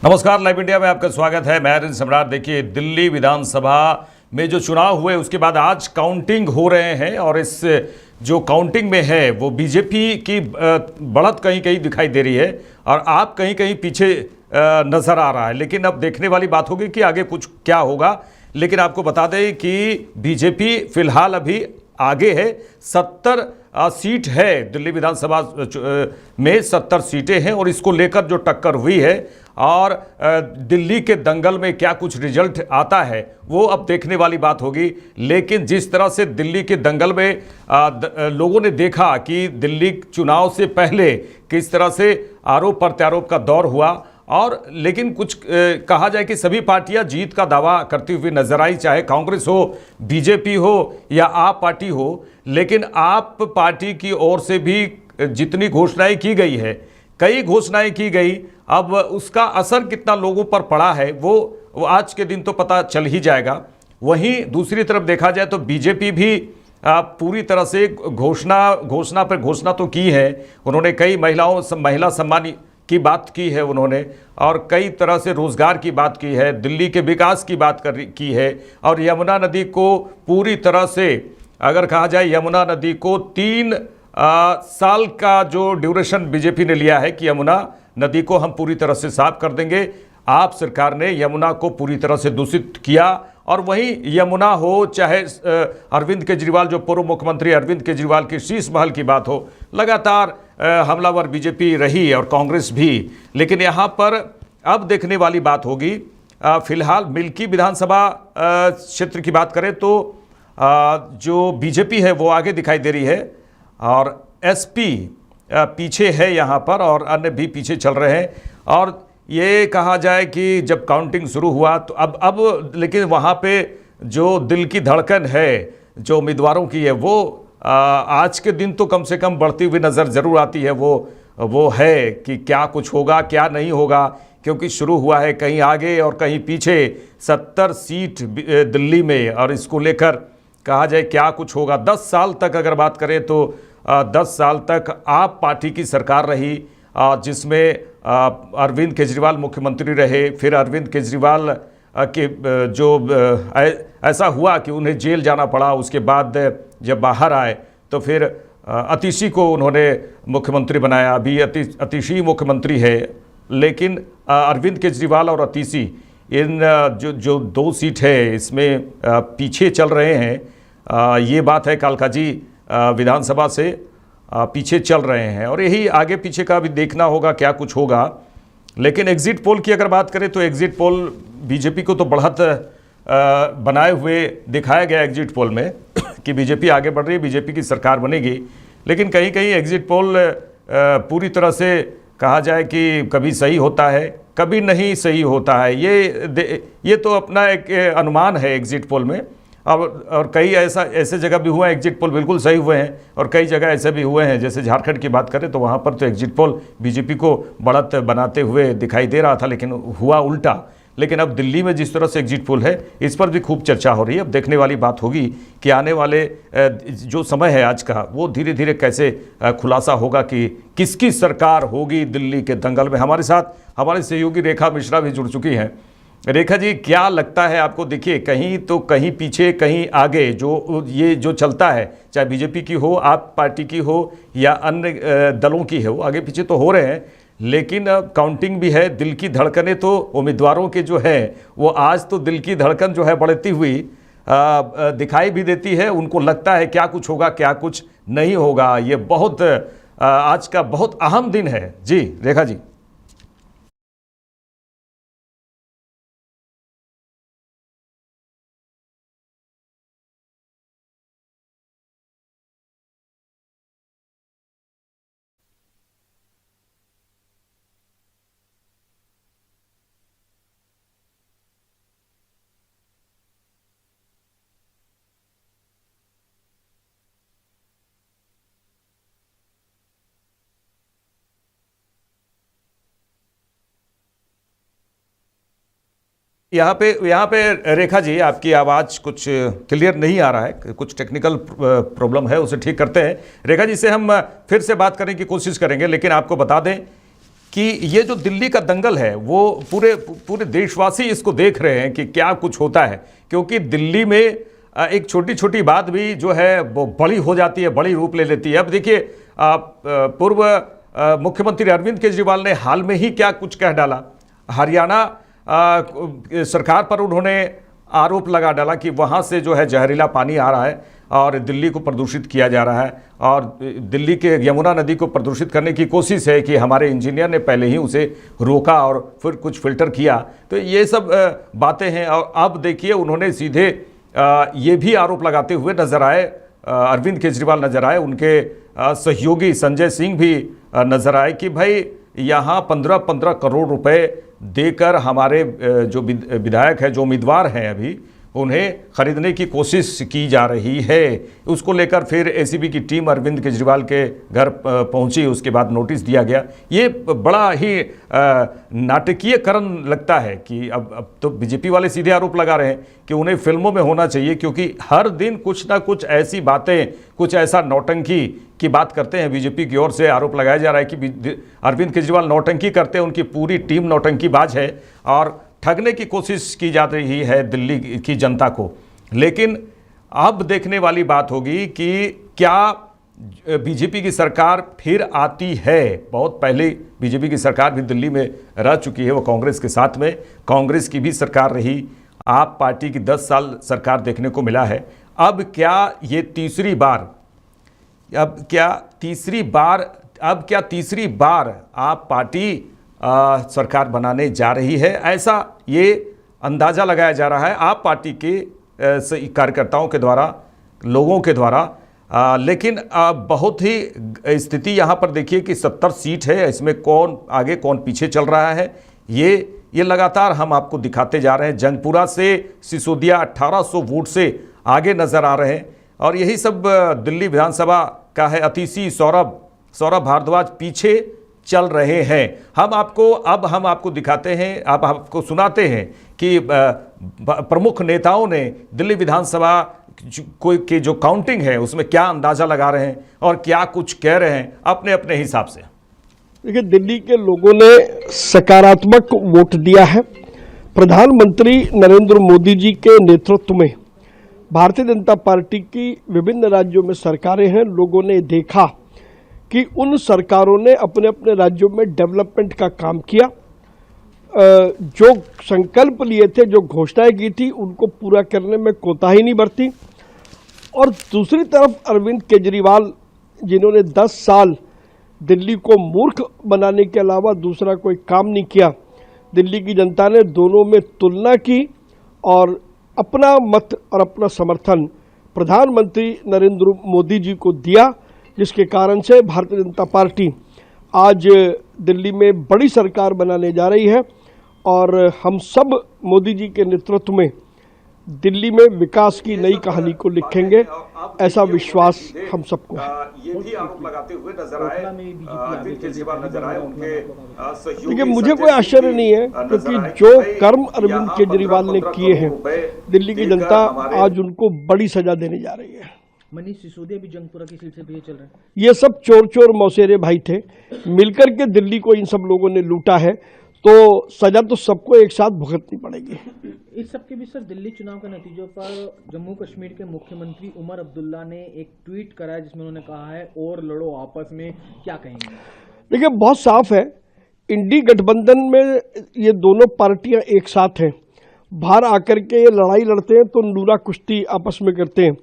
नमस्कार, live India में आपका स्वागत है। मैं अरविंद सम्राट। देखिए, दिल्ली विधानसभा में जो चुनाव हुए उसके बाद आज काउंटिंग हो रहे हैं और इस जो काउंटिंग में है वो बीजेपी की बढ़त कहीं कहीं दिखाई दे रही है और आप कहीं कहीं पीछे नज़र आ रहा है। लेकिन अब देखने वाली बात होगी कि आगे कुछ क्या होगा। लेकिन आपको बता दें कि बीजेपी फिलहाल अभी आगे है। 70 सीट है दिल्ली विधानसभा में, 70 सीटें हैं और इसको लेकर जो टक्कर हुई है और दिल्ली के दंगल में क्या कुछ रिजल्ट आता है वो अब देखने वाली बात होगी। लेकिन जिस तरह से दिल्ली के दंगल में लोगों ने देखा कि दिल्ली चुनाव से पहले किस तरह से आरोप प्रत्यारोप का दौर हुआ और लेकिन कुछ कहा जाए कि सभी पार्टियां जीत का दावा करती हुई नजर आई, चाहे कांग्रेस हो, बीजेपी हो या आप पार्टी हो। लेकिन आप पार्टी की ओर से भी जितनी घोषणाएं की गई है, कई घोषणाएं की गई, अब उसका असर कितना लोगों पर पड़ा है वो आज के दिन तो पता चल ही जाएगा। वहीं दूसरी तरफ देखा जाए तो बीजेपी भी पूरी तरह से घोषणा पर घोषणा तो की है। उन्होंने कई महिला सम्मान की बात की है उन्होंने, और कई तरह से रोजगार की बात की है, दिल्ली के विकास की बात की है। और यमुना नदी को पूरी तरह से अगर कहा जाए, यमुना नदी को 3 साल का जो ड्यूरेशन बीजेपी ने लिया है कि यमुना नदी को हम पूरी तरह से साफ कर देंगे। आप सरकार ने यमुना को पूरी तरह से दूषित किया। और वहीं यमुना हो चाहे अरविंद केजरीवाल, जो पूर्व मुख्यमंत्री अरविंद केजरीवाल की शीश महल की बात हो, लगातार हमलावर बीजेपी रही और कांग्रेस भी। लेकिन यहाँ पर अब देखने वाली बात होगी, फिलहाल मिल्की विधानसभा क्षेत्र की बात करें तो जो बीजेपी है वो आगे दिखाई दे रही है और एसपी पीछे है यहाँ पर और अन्य भी पीछे चल रहे हैं। और ये कहा जाए कि जब काउंटिंग शुरू हुआ तो अब लेकिन वहाँ पे जो दिल की धड़कन है जो उम्मीदवारों की है वो आज के दिन तो कम से कम बढ़ती हुई नज़र ज़रूर आती है। वो है कि क्या कुछ होगा क्या नहीं होगा, क्योंकि शुरू हुआ है कहीं आगे और कहीं पीछे। 70 सीट दिल्ली में और इसको लेकर कहा जाए क्या कुछ होगा। 10 साल तक अगर बात करें तो 10 साल तक आप पार्टी की सरकार रही जिसमें अरविंद केजरीवाल मुख्यमंत्री रहे। फिर अरविंद केजरीवाल के जो ऐसा हुआ कि उन्हें जेल जाना पड़ा। उसके बाद जब बाहर आए तो फिर अतीशी को उन्होंने मुख्यमंत्री बनाया। अभी अतीशी मुख्यमंत्री है, लेकिन अरविंद केजरीवाल और अतीशी इन जो 2 सीट है इसमें पीछे चल रहे हैं। ये बात है, कालकाजी विधानसभा से पीछे चल रहे हैं और यही आगे पीछे का भी देखना होगा क्या कुछ होगा। लेकिन एग्जिट पोल की अगर बात करें तो एग्जिट पोल बीजेपी को तो बढ़त बनाए हुए दिखाया गया एग्जिट पोल में कि बीजेपी आगे बढ़ रही है, बीजेपी की सरकार बनेगी। लेकिन कहीं कहीं एग्जिट पोल पूरी तरह से कहा जाए कि कभी सही होता है कभी नहीं सही होता है। ये तो अपना एक अनुमान है एग्जिट पोल में। और कई ऐसे जगह भी हुए हैं एग्जिट पोल बिल्कुल सही हुए हैं और कई जगह ऐसे भी हुए हैं, जैसे झारखंड की बात करें तो वहाँ पर तो एग्जिट पोल बीजेपी को बढ़त बनाते हुए दिखाई दे रहा था, लेकिन हुआ उल्टा। लेकिन अब दिल्ली में जिस तरह से एग्जिट पोल है इस पर भी खूब चर्चा हो रही है। अब देखने वाली बात होगी कि आने वाले जो समय है आज का वो धीरे धीरे कैसे खुलासा होगा कि किसकी सरकार होगी दिल्ली के दंगल में। हमारे साथ हमारे सहयोगी रेखा मिश्रा भी जुड़ चुकी हैं। रेखा जी, क्या लगता है आपको? देखिए, कहीं तो कहीं पीछे कहीं आगे जो चलता है, चाहे बीजेपी की हो, आप पार्टी की हो या अन्य दलों की हो, आगे पीछे तो हो रहे हैं। लेकिन काउंटिंग भी है, दिल की धड़कनें तो उम्मीदवारों के जो है वो आज तो दिल की धड़कन जो है बढ़ती हुई दिखाई भी देती है। उनको लगता है क्या कुछ होगा क्या कुछ नहीं होगा। ये बहुत आज का बहुत अहम दिन है। जी रेखा जी। यहाँ पे रेखा जी, आपकी आवाज़ कुछ क्लियर नहीं आ रहा है, कुछ टेक्निकल प्रॉब्लम है, उसे ठीक करते हैं। रेखा जी से हम फिर से बात करने की कोशिश करेंगे, लेकिन आपको बता दें कि ये जो दिल्ली का दंगल है वो पूरे पूरे देशवासी इसको देख रहे हैं कि क्या कुछ होता है, क्योंकि दिल्ली में एक छोटी छोटी बात भी जो है वो बड़ी हो जाती है, बड़ी रूप ले लेती है। अब देखिए पूर्व मुख्यमंत्री अरविंद केजरीवाल ने हाल में ही क्या कुछ कह डाला। हरियाणा सरकार पर उन्होंने आरोप लगा डाला कि वहाँ से जो है जहरीला पानी आ रहा है और दिल्ली को प्रदूषित किया जा रहा है, और दिल्ली के यमुना नदी को प्रदूषित करने की कोशिश है कि हमारे इंजीनियर ने पहले ही उसे रोका और फिर कुछ फिल्टर किया। तो ये सब बातें हैं। और अब देखिए उन्होंने सीधे ये भी आरोप लगाते हुए नजर आए, अरविंद केजरीवाल नजर आए, उनके सहयोगी संजय सिंह भी नजर आए कि भाई यहाँ 15-15 करोड़ रुपए देकर हमारे जो विधायक हैं, जो उम्मीदवार हैं, अभी उन्हें खरीदने की कोशिश की जा रही है। उसको लेकर फिर एसीबी की टीम अरविंद केजरीवाल के घर पहुंची, उसके बाद नोटिस दिया गया। ये बड़ा ही नाटकीयकरण लगता है कि अब तो बीजेपी वाले सीधे आरोप लगा रहे हैं कि उन्हें फिल्मों में होना चाहिए, क्योंकि हर दिन कुछ ना कुछ ऐसी बातें, कुछ ऐसा नौटंकी की बात करते हैं। बीजेपी की ओर से आरोप लगाया जा रहा है कि अरविंद केजरीवाल नौटंकी करते हैं, उनकी पूरी टीम नौटंकीबाज है और ठगने की कोशिश की जा रही है दिल्ली की जनता को। लेकिन अब देखने वाली बात होगी कि क्या बीजेपी की सरकार फिर आती है। बहुत पहले बीजेपी की सरकार भी दिल्ली में रह चुकी है, वो कांग्रेस के साथ में, कांग्रेस की भी सरकार रही, आप पार्टी की 10 साल सरकार देखने को मिला है। अब क्या ये तीसरी बार आप पार्टी सरकार बनाने जा रही है, ऐसा ये अंदाज़ा लगाया जा रहा है आप पार्टी के कार्यकर्ताओं के द्वारा, लोगों के द्वारा। लेकिन बहुत ही स्थिति यहाँ पर देखिए कि 70 सीट है, इसमें कौन आगे कौन पीछे चल रहा है, ये लगातार हम आपको दिखाते जा रहे हैं। जंगपुरा से सिसोदिया 1800 वोट से आगे नज़र आ रहे हैं, और यही सब दिल्ली विधानसभा का है। अतिशी सौरभ भारद्वाज पीछे चल रहे हैं। हम आपको दिखाते हैं, आपको सुनाते हैं कि प्रमुख नेताओं ने दिल्ली विधानसभा की जो काउंटिंग है उसमें क्या अंदाजा लगा रहे हैं और क्या कुछ कह रहे हैं अपने अपने हिसाब से। देखिए, दिल्ली के लोगों ने सकारात्मक वोट दिया है। प्रधानमंत्री नरेंद्र मोदी जी के नेतृत्व में भारतीय जनता पार्टी की विभिन्न राज्यों में सरकारें हैं। लोगों ने देखा कि उन सरकारों ने अपने अपने राज्यों में डेवलपमेंट का काम किया, जो संकल्प लिए थे, जो घोषणाएं की थी, उनको पूरा करने में कोताही नहीं बरती। और दूसरी तरफ अरविंद केजरीवाल, जिन्होंने 10 साल दिल्ली को मूर्ख बनाने के अलावा दूसरा कोई काम नहीं किया, दिल्ली की जनता ने दोनों में तुलना की और अपना मत और अपना समर्थन प्रधानमंत्री नरेंद्र मोदी जी को दिया, जिसके कारण से भारतीय जनता पार्टी आज दिल्ली में बड़ी सरकार बनाने जा रही है। और हम सब मोदी जी के नेतृत्व में दिल्ली में विकास की नई कहानी को लिखेंगे, ऐसा विश्वास हम सबको है। ये भी आरोप लगाते हुए नजर आए अरविंद केजरीवाल नजर आए, उनके सहयोगी। देखिए, मुझे कोई आश्चर्य नहीं है, क्योंकि जो कर्म अरविंद केजरीवाल ने किए हैं, दिल्ली की जनता आज उनको बड़ी सजा देने जा रही है। मनीष सिसोदिया भी जंगपुरा की सीट से भी चल रहे हैं। ये सब चोर मौसेरे भाई थे, मिलकर के दिल्ली को इन सब लोगों ने लूटा है, तो सजा तो सबको एक साथ भुगतनी पड़ेगी। इस सब के बीच सर, दिल्ली चुनाव के नतीजों पर जम्मू कश्मीर के मुख्यमंत्री उमर अब्दुल्ला ने एक ट्वीट करा है, जिसमें उन्होंने कहा है और लड़ो आपस में, क्या कहेंगे? देखिए, बहुत साफ है, इंडी गठबंधन में ये दोनों पार्टियां एक साथ हैं। बाहर आकर के ये लड़ाई लड़ते हैं तो नूरा कुश्ती आपस में करते हैं।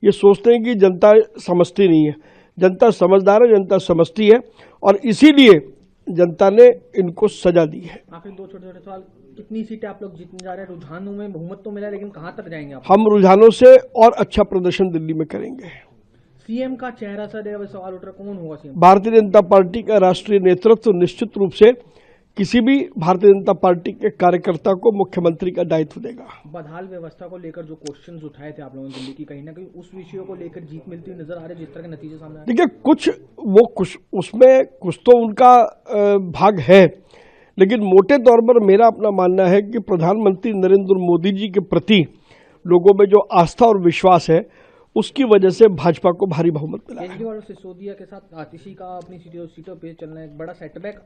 ये सोचते हैं कि जनता समझती नहीं है। जनता समझदार है, जनता समझती है, और इसीलिए जनता ने इनको सजा दी है। आखिर 2 छोटे-छोटे सवाल, कितनी सीटें आप लोग जीतने जा रहे हैं? रुझानों में बहुमत तो मिला, लेकिन कहां तक जाएंगे आप? हम रुझानों से और अच्छा प्रदर्शन दिल्ली में करेंगे। सीएम का चेहरा सर, सवाल उठ रहा, कौन होगा सीएम? भारतीय जनता पार्टी का राष्ट्रीय नेतृत्व निश्चित रूप से किसी भी भारतीय जनता पार्टी के कार्यकर्ता को मुख्यमंत्री का दायित्व देगा। बदहाल व्यवस्था को लेकर जो क्वेश्चंस उठाए थे आप लोगों ने दिल्ली की, कहीं ना कहीं उस विषयों को लेकर जीत मिलती हुई नजर आ रही है, जिस तरह के नतीजे सामने आ रहे हैं। देखिए, उसमें कुछ तो उनका भाग है, लेकिन मोटे तौर पर मेरा अपना मानना है कि प्रधानमंत्री नरेंद्र मोदी जी के प्रति लोगों में जो आस्था और विश्वास है, उसकी वजह से भाजपा को भारी बहुमत मिला है। केजरीवाल और सिसोदिया के साथ आतिशी का अपनी सीटों पे चलना एक बड़ा सेटबैक।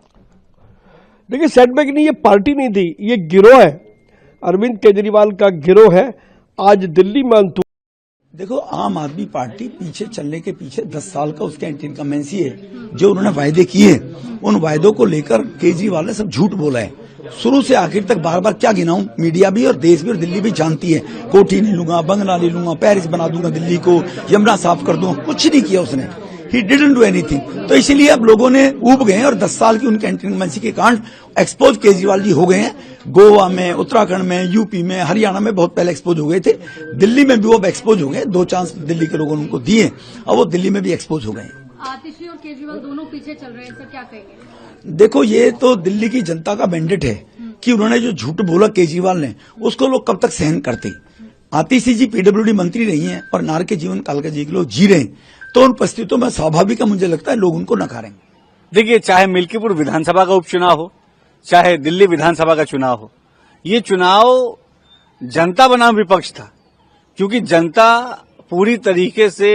देखिए, सेटबैक नहीं, ये पार्टी नहीं थी, ये गिरोह है, अरविंद केजरीवाल का गिरोह है। आज दिल्ली में अंत। देखो, आम आदमी पार्टी पीछे चलने के पीछे 10 साल का उसका एंटी इनकम्बेंसी है। जो उन्होंने वायदे किए, उन वायदों को लेकर केजरीवाल ने सब झूठ बोला है, शुरू से आखिर तक। बार बार क्या गिनाऊं, मीडिया भी और देश भी और दिल्ली भी जानती है। कोठी नहीं लूंगा, बंगला नहीं लूंगा, पेरिस बना दूंगा दिल्ली को, यमुना साफ कर दूंगा, कुछ नहीं किया उसने। He didn't do anything. तो इसीलिए अब लोगों ने ऊब गए हैं और 10 साल की उनके एंटी इनकम्बेंसी के कारण एक्सपोज केजरीवाल जी हो गए हैं। गोवा में, उत्तराखंड में, यूपी में, हरियाणा में बहुत पहले एक्सपोज हो गए थे। दिल्ली में भी वो अब एक्सपोज हो गए। 2 चांस दिल्ली के लोगों ने उनको दिए और वो दिल्ली में भी एक्सपोज हो गए। आतिशी और केजरीवाल दोनों पीछे चल रहे हैं, सर क्या कहेंगे? देखो, ये तो दिल्ली की जनता का मैंडेट है कि उन्होंने जो झूठ बोला केजरीवाल ने, उसको लोग कब तक सहन करते। आतिशी जी पीडब्ल्यूडी मंत्री रही हैं और नार के जीवन काल का जी के लोग जी रहे हैं, तो उन परिस्थितियों में स्वाभाविक मुझे लगता है लोग उनको नकारेंगे। देखिए, चाहे मिल्कीपुर विधानसभा का उपचुनाव हो, चाहे दिल्ली विधानसभा का चुनाव हो, ये चुनाव जनता बनाम विपक्ष था। क्योंकि जनता पूरी तरीके से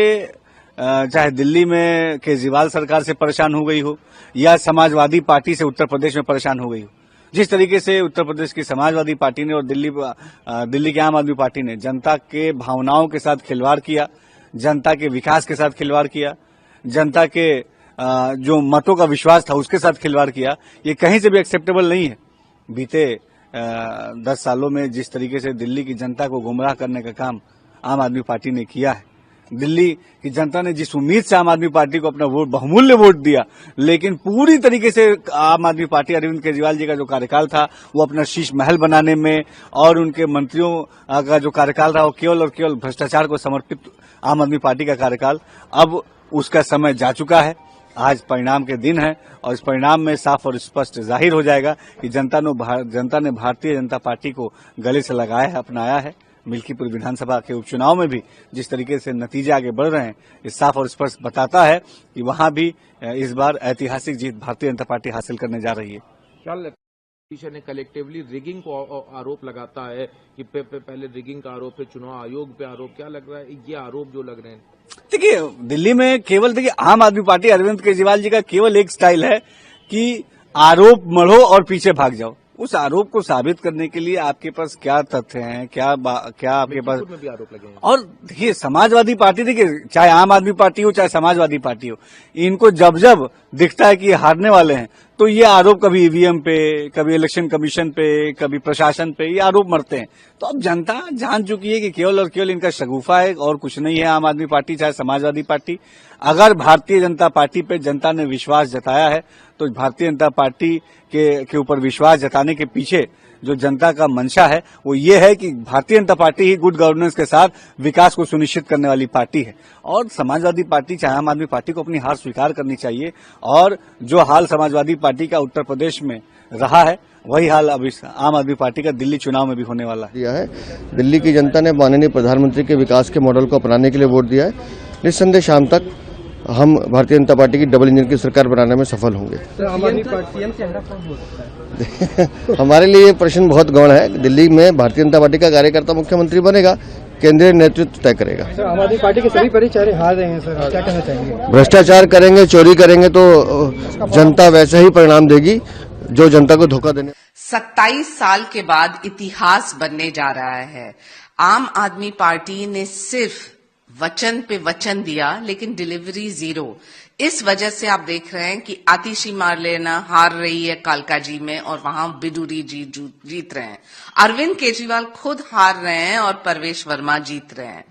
चाहे दिल्ली में केजरीवाल सरकार से परेशान हो गई हो या समाजवादी पार्टी से उत्तर प्रदेश में परेशान हो गई हो। जिस तरीके से उत्तर प्रदेश की समाजवादी पार्टी ने और दिल्ली की आम आदमी पार्टी ने जनता के भावनाओं के साथ खिलवाड़ किया, जनता के विकास के साथ खिलवाड़ किया, जनता के जो मतों का विश्वास था उसके साथ खिलवाड़ किया, ये कहीं से भी एक्सेप्टेबल नहीं है। बीते 10 सालों में जिस तरीके से दिल्ली की जनता को गुमराह करने का काम आम आदमी पार्टी ने किया है, दिल्ली की जनता ने जिस उम्मीद से आम आदमी पार्टी को अपना वोट, बहुमूल्य वोट दिया, लेकिन पूरी तरीके से आम आदमी पार्टी, अरविंद केजरीवाल जी का जो कार्यकाल था वो अपना शीश महल बनाने में और उनके मंत्रियों का जो कार्यकाल रहा वो केवल और केवल भ्रष्टाचार को समर्पित आम आदमी पार्टी का कार्यकाल, अब उसका समय जा चुका है। आज परिणाम के दिन है और इस परिणाम में साफ और स्पष्ट जाहिर हो जाएगा कि जनता ने भारतीय जनता पार्टी को गले से लगाया है, अपनाया है। मिल्कीपुर विधानसभा के उपचुनाव में भी जिस तरीके से नतीजे आगे बढ़ रहे हैं, ये साफ और स्पष्ट बताता है कि वहां भी इस बार ऐतिहासिक जीत भारतीय जनता पार्टी हासिल करने जा रही है। क्या लगता है कलेक्टिवली रिगिंग को आरोप लगाता है कि पहले रिगिंग का आरोप, फिर चुनाव आयोग पे आरोप, क्या लग रहा है ये आरोप जो लग रहे हैं? देखिए, दिल्ली में केवल देखिए आम आदमी पार्टी, अरविंद केजरीवाल जी का केवल एक स्टाइल है कि आरोप मढ़ो और पीछे भाग जाओ। उस आरोप को साबित करने के लिए आपके पास क्या तथ्य हैं, क्या आपके पास में भी आरोप लगे हैं। और देखिए, समाजवादी पार्टी, देखिए चाहे आम आदमी पार्टी हो चाहे समाजवादी पार्टी हो, इनको जब जब दिखता है कि ये हारने वाले हैं तो ये आरोप कभी ईवीएम पे, कभी इलेक्शन कमीशन पे, कभी प्रशासन पे ये आरोप मरते हैं। तो अब जनता जान चुकी है कि केवल और केवल इनका शगुफा है और कुछ नहीं है। आम आदमी पार्टी चाहे समाजवादी पार्टी, अगर भारतीय जनता पार्टी पे जनता ने विश्वास जताया है तो भारतीय जनता पार्टी के ऊपर विश्वास जताने के पीछे जो जनता का मंशा है वो ये है कि भारतीय जनता पार्टी ही गुड गवर्नेंस के साथ विकास को सुनिश्चित करने वाली पार्टी है। और समाजवादी पार्टी चाहे आम आदमी पार्टी को अपनी हार स्वीकार करनी चाहिए और जो हाल समाजवादी पार्टी का उत्तर प्रदेश में रहा है वही हाल अब इस आम आदमी पार्टी का दिल्ली चुनाव में भी होने वाला है। दिल्ली की जनता ने माननीय प्रधानमंत्री के विकास के मॉडल को अपनाने के लिए वोट दिया है। निस्संदेह शाम तक हम भारतीय जनता पार्टी की डबल इंजन की सरकार बनाने में सफल होंगे। हमारे लिए ये प्रश्न बहुत गौण है। दिल्ली में भारतीय जनता पार्टी का कार्यकर्ता मुख्यमंत्री बनेगा, केंद्रीय नेतृत्व तय करेगा। सर, आम आदमी पार्टी के सभी बड़े चेहरे हार रहे हैं सर, क्या कहना चाहेंगे? भ्रष्टाचार करेंगे, चोरी करेंगे तो जनता वैसा ही परिणाम देगी जो जनता को धोखा देने। 27 साल के बाद इतिहास बनने जा रहा है। आम आदमी पार्टी ने सिर्फ वचन पे वचन दिया लेकिन डिलीवरी जीरो। इस वजह से आप देख रहे हैं कि आतिशी मारलेना हार रही है कालकाजी में और वहां बिडूरी जीत रहे हैं। अरविंद केजरीवाल खुद हार रहे हैं और परवेश वर्मा जीत रहे हैं।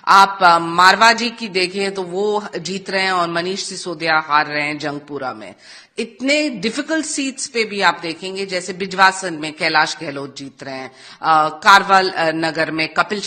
आप मारवा जी की देखें तो वो जीत रहे हैं और मनीष सिसोदिया हार रहे हैं जंगपुरा में। इतने डिफिकल्ट सीट्स पे भी आप देखेंगे जैसे बिजवासन में कैलाश गहलोत जीत रहे हैं, कारवाल नगर में कपिल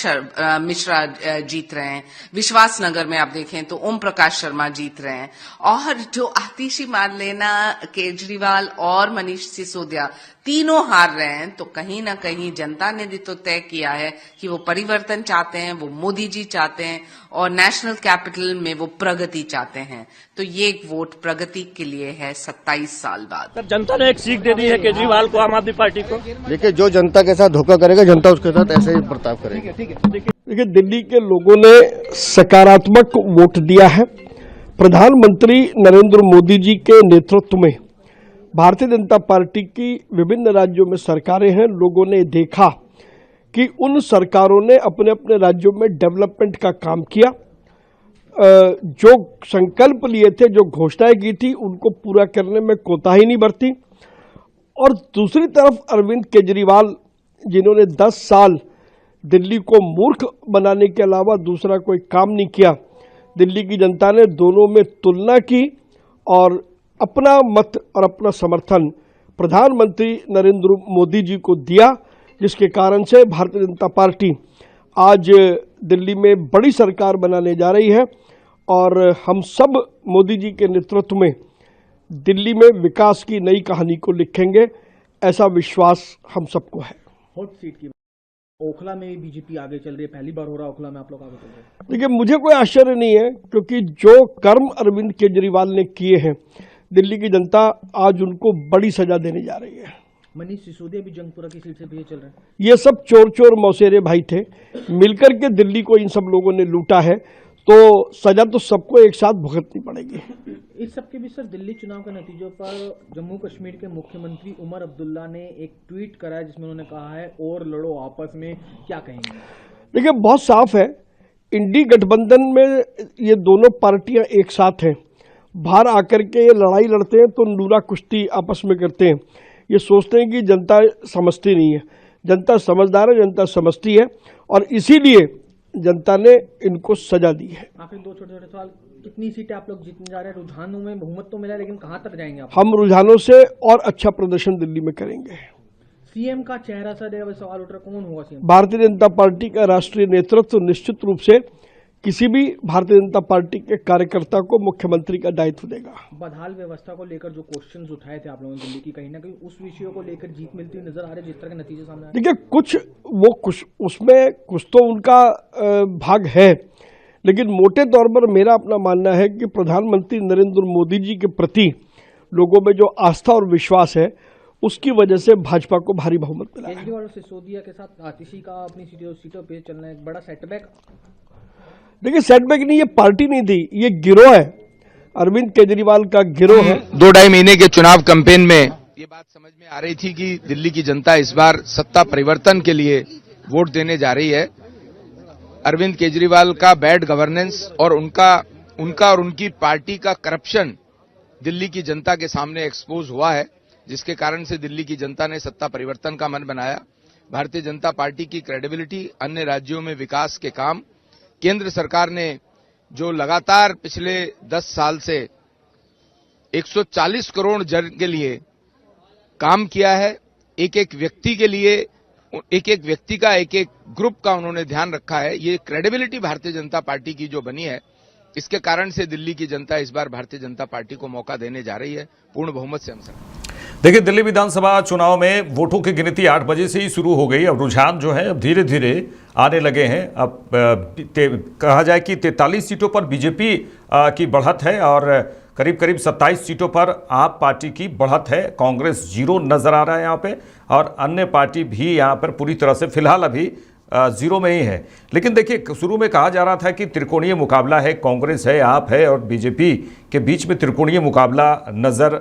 मिश्रा जीत रहे हैं, विश्वास नगर में आप देखें तो ओम प्रकाश शर्मा जीत रहे हैं। और जो आतिशी मारलेना, केजरीवाल और मनीष सिसोदिया तीनों हार रहे हैं। तो कहीं ना कहीं जनता ने भी तो तय किया है कि वो परिवर्तन चाहते हैं, वो मोदी जी चाहते हैं और नेशनल कैपिटल में वो प्रगति चाहते हैं। तो ये एक वोट प्रगति के लिए है 27 साल बाद। जनता ने एक सीख दे दी है केजरीवाल को, आम आदमी पार्टी को। देखिए, जो जनता के साथ धोखा करेगा जनता उसके साथ ऐसे ही बर्ताव करेगी। देखिए, दिल्ली के लोगों ने सकारात्मक वोट दिया है। प्रधानमंत्री नरेंद्र मोदी जी के नेतृत्व में भारतीय जनता पार्टी की विभिन्न राज्यों में सरकारें हैं। लोगों ने देखा कि उन सरकारों ने अपने अपने राज्यों में डेवलपमेंट का काम किया, जो संकल्प लिए थे, जो घोषणाएं की थी, उनको पूरा करने में कोताही नहीं बरती। और दूसरी तरफ अरविंद केजरीवाल, जिन्होंने 10 साल दिल्ली को मूर्ख बनाने के अलावा दूसरा कोई काम नहीं किया, दिल्ली की जनता ने दोनों में तुलना की और अपना मत और अपना समर्थन प्रधानमंत्री नरेंद्र मोदी जी को दिया, जिसके कारण से भारतीय जनता पार्टी आज दिल्ली में बड़ी सरकार बनाने जा रही है और हम सब मोदी जी के नेतृत्व में दिल्ली में विकास की नई कहानी को लिखेंगे, ऐसा विश्वास हम सबको है। हॉट सीट की ओखला में बीजेपी आगे चल रही है, पहली बार हो रहा है ओखला में आप लोग आगे चल रहे हैं। देखिए, मुझे कोई आश्चर्य नहीं है, क्योंकि जो कर्म अरविंद केजरीवाल ने किए हैं, दिल्ली की जनता आज उनको बड़ी सजा देने जा रही है। मनीष सिसोदिया भी जंगपुरा की सीट से पीछे चल रहे हैं। ये सब चोर चोर मौसेरे भाई थे, मिलकर के दिल्ली को इन सब लोगों ने लूटा है, तो सजा तो सबको एक साथ भुगतनी पड़ेगी। इस सबके बीच सर, दिल्ली चुनाव के नतीजों पर जम्मू कश्मीर के मुख्यमंत्री उमर अब्दुल्ला ने एक ट्वीट करा है, जिसमें उन्होंने कहा है और लड़ो आपस में, क्या कहेंगे? देखिए, बहुत साफ है, इंडी गठबंधन में ये दोनों पार्टियां एक साथ हैं। बाहर आकर के ये लड़ाई लड़ते हैं तो नूरा कुश्ती आपस में करते हैं। ये सोचते हैं कि जनता समझती नहीं है। जनता समझदार है, जनता समझती है, और इसीलिए जनता ने इनको सजा दी है। आखिर 2 छोटे-छोटे सवाल, कितनी सीटें आप लोग जीतने जा रहे हैं? रुझानों में बहुमत तो मिला, लेकिन कहां तक जाएंगे आप? हम रुझानों से और अच्छा प्रदर्शन दिल्ली में करेंगे। सीएम का चेहरा सर, सवाल उठ रहा, कौन होगा सीएम? भारतीय जनता पार्टी का राष्ट्रीय नेतृत्व निश्चित रूप से किसी भी भारतीय जनता पार्टी के कार्यकर्ता को मुख्यमंत्री का दायित्व देगा। बदहाल व्यवस्था को लेकर जो क्वेश्चंस उठाए थे आप लोगों ने दिल्ली की, कहीं ना कहीं उस विषयों को लेकर जीत मिलती हुई नजर आ रही है, जिस तरह के नतीजे सामने आ रहे हैं? देखिए, कुछ उसमें कुछ तो उनका भाग है, लेकिन मोटे तौर पर मेरा अपना मानना है कि प्रधानमंत्री नरेंद्र मोदी जी के प्रति लोगों में जो आस्था और विश्वास है, उसकी वजह से भाजपा को भारी बहुमत मिला है। केजरीवाल और सिसोदिया के साथ आतिशी का अपनी सीटों पे चलना एक बड़ा सेटबैक। देखिए, सेटबैक नहीं, ये पार्टी नहीं थी, ये गिरोह है, अरविंद केजरीवाल का गिरोह है। 2-2.5 महीने के चुनाव कैंपेन में ये बात समझ में आ रही थी कि दिल्ली की जनता इस बार सत्ता परिवर्तन के लिए वोट देने जा रही है। अरविंद केजरीवाल का बैड गवर्नेंस और उनका और उनकी पार्टी का करप्शन दिल्ली की जनता के सामने एक्सपोज हुआ है, जिसके कारण से दिल्ली की जनता ने सत्ता परिवर्तन का मन बनाया। भारतीय जनता पार्टी की क्रेडिबिलिटी, अन्य राज्यों में विकास के काम, केंद्र सरकार ने जो लगातार पिछले 10 साल से 140 करोड़ जन के लिए काम किया है, एक एक व्यक्ति के लिए, एक एक व्यक्ति का, एक एक ग्रुप का उन्होंने ध्यान रखा है। ये क्रेडिबिलिटी भारतीय जनता पार्टी की जो बनी है, इसके कारण से दिल्ली की जनता इस बार भारतीय जनता पार्टी को मौका देने जा रही है, पूर्ण बहुमत से हम सब। देखिए, दिल्ली विधानसभा चुनाव में वोटों की गिनती 8 बजे से ही शुरू हो गई। अब रुझान जो है अब धीरे धीरे आने लगे हैं। अब कहा जाए कि 43 सीटों पर बीजेपी की बढ़त है और करीब करीब 27 सीटों पर आप पार्टी की बढ़त है। कांग्रेस 0 नजर आ रहा है यहाँ पे, और अन्य पार्टी भी यहाँ पर पूरी तरह से फिलहाल अभी 0 में ही है। लेकिन देखिए, शुरू में कहा जा रहा था कि त्रिकोणीय मुकाबला है, कांग्रेस है, आप है और बीजेपी के बीच में त्रिकोणीय मुकाबला नजर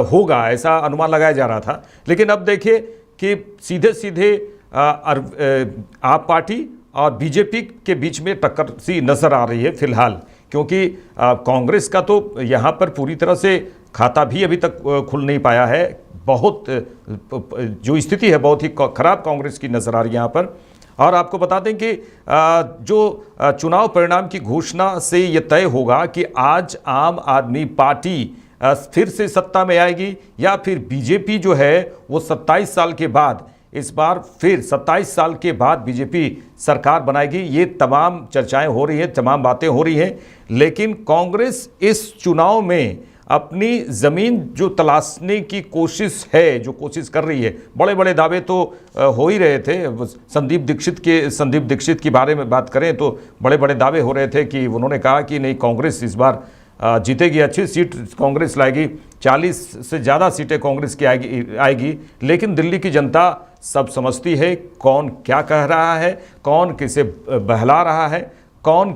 होगा, ऐसा अनुमान लगाया जा रहा था। लेकिन अब देखिए कि सीधे सीधे आप पार्टी और बीजेपी के बीच में टक्कर सी नजर आ रही है फिलहाल, क्योंकि कांग्रेस का तो यहाँ पर पूरी तरह से खाता भी अभी तक खुल नहीं पाया है। बहुत जो स्थिति है बहुत ही खराब कांग्रेस की नजर आ रही है यहाँ पर। और आपको बता दें कि जो चुनाव परिणाम की घोषणा से ये तय होगा कि आज आम आदमी पार्टी फिर से सत्ता में आएगी या फिर बीजेपी जो है वो 27 साल के बाद, इस बार फिर 27 साल के बाद बीजेपी सरकार बनाएगी। ये तमाम चर्चाएं हो रही हैं, तमाम बातें हो रही हैं। लेकिन कांग्रेस इस चुनाव में अपनी ज़मीन जो तलाशने की कोशिश है, जो कोशिश कर रही है, बड़े बड़े दावे तो हो ही रहे थे। संदीप दीक्षित के बारे में बात करें तो बड़े बड़े दावे हो रहे थे कि उन्होंने कहा कि नहीं, कांग्रेस इस बार जीतेगी, अच्छी सीट कांग्रेस लाएगी, 40 से ज़्यादा सीटें कांग्रेस की आएगी। लेकिन दिल्ली की जनता सब समझती है कौन क्या कह रहा है, कौन किसे बहला रहा है, कौन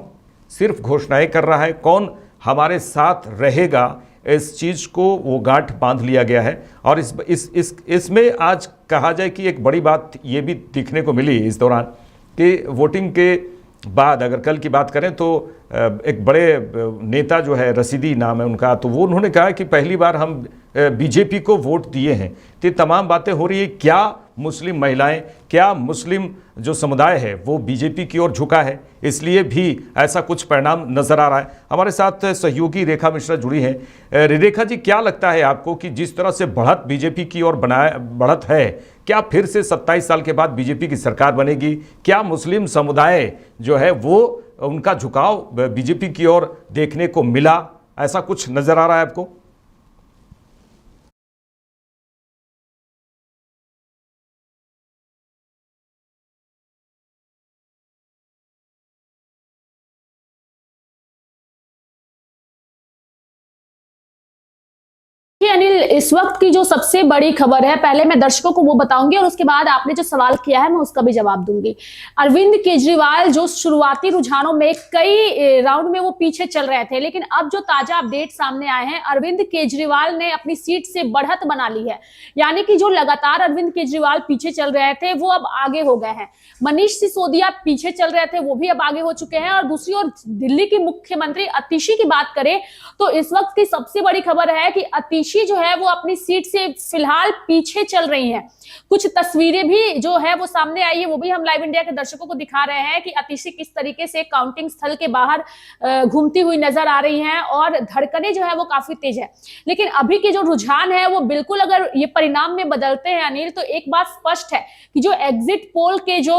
सिर्फ घोषणाएं कर रहा है, कौन हमारे साथ रहेगा। इस चीज़ को वो गांठ बांध लिया गया है। और इसमें आज कहा जाए कि एक बड़ी बात ये भी दिखने को मिली इस दौरान कि वोटिंग के बाद, अगर कल की बात करें तो एक बड़े नेता जो है, रसीदी नाम है उनका, तो वो उन्होंने कहा कि पहली बार हम बीजेपी को वोट दिए हैं। तो ये तमाम बातें हो रही है, क्या मुस्लिम महिलाएं, क्या मुस्लिम जो समुदाय है वो बीजेपी की ओर झुका है, इसलिए भी ऐसा कुछ परिणाम नजर आ रहा है। हमारे साथ सहयोगी रेखा मिश्रा जुड़ी हैं। रेखा जी, क्या लगता है आपको कि जिस तरह से बढ़त बीजेपी की ओर बढ़त है, क्या फिर से 27 साल के बाद बीजेपी की सरकार बनेगी? क्या मुस्लिम समुदाय जो है वो उनका झुकाव बीजेपी की ओर देखने को मिला, ऐसा कुछ नजर आ रहा है आपको? अनिल, इस वक्त की जो सबसे बड़ी खबर है, पहले मैं दर्शकों को वो बताऊंगी और उसके बाद आपने जो सवाल किया है मैं उसका भी जवाब दूंगी। अरविंद केजरीवाल जो शुरुआती रुझानों में कई राउंड में वो पीछे चल रहे थे, लेकिन अब जो ताजा अपडेट सामने आए हैं, अरविंद केजरीवाल ने अपनी सीट से बढ़त बना ली है। यानी कि जो लगातार अरविंद केजरीवाल पीछे चल रहे थे वो अब आगे हो गए हैं। मनीष सिसोदिया पीछे चल रहे थे, वो भी अब आगे हो चुके हैं। और दूसरी ओर दिल्ली की मुख्यमंत्री अतिशी की बात करें तो इस वक्त की सबसे बड़ी खबर है कि अतिशी जो है वो अपनी सीट से फिलहाल पीछे चल रही हैं। कुछ तस्वीरें भी जो है वो सामने आई है, वो भी हम लाइव इंडिया के दर्शकों को दिखा रहे हैं कि अतिशी किस तरीके से काउंटिंग स्थल के बाहर घूमती हुई नजर आ रही हैं और धड़कनें जो है वो काफी तेज है। लेकिन अभी के जो रुझान है वो बिल्कुल, अगर ये परिणाम में बदलते हैं अनिल, तो एक बात स्पष्ट है कि जो एग्जिट पोल के जो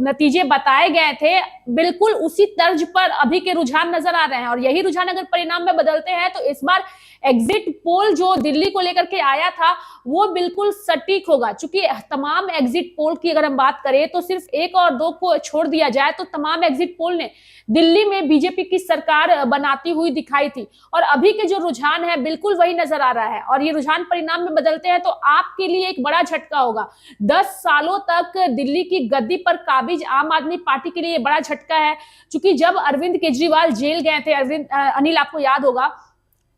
नतीजे बताए गए थे बिल्कुल उसी तर्ज पर अभी के रुझान नजर आ रहे हैं। और यही रुझान अगर परिणाम में बदलते हैं तो इस बार एग्जिट पोल जो दिल्ली को लेकर के आया था वो बिल्कुल सटीक होगा। चूंकि तमाम एग्जिट पोल की अगर हम बात करें तो सिर्फ 1 और 2 को छोड़ दिया जाए तो तमाम एग्जिट पोल ने दिल्ली में बीजेपी की सरकार बनाती हुई दिखाई थी। और अभी के जो रुझान है बिल्कुल वही नजर आ रहा है। और ये रुझान परिणाम में बदलते हैं तो आपके लिए एक बड़ा झटका होगा। 10 सालों तक दिल्ली की गद्दी पर काबिज आम आदमी पार्टी के लिए बड़ा झटका है। चूंकि जब अरविंद केजरीवाल जेल गए थे, अनिल आपको याद होगा,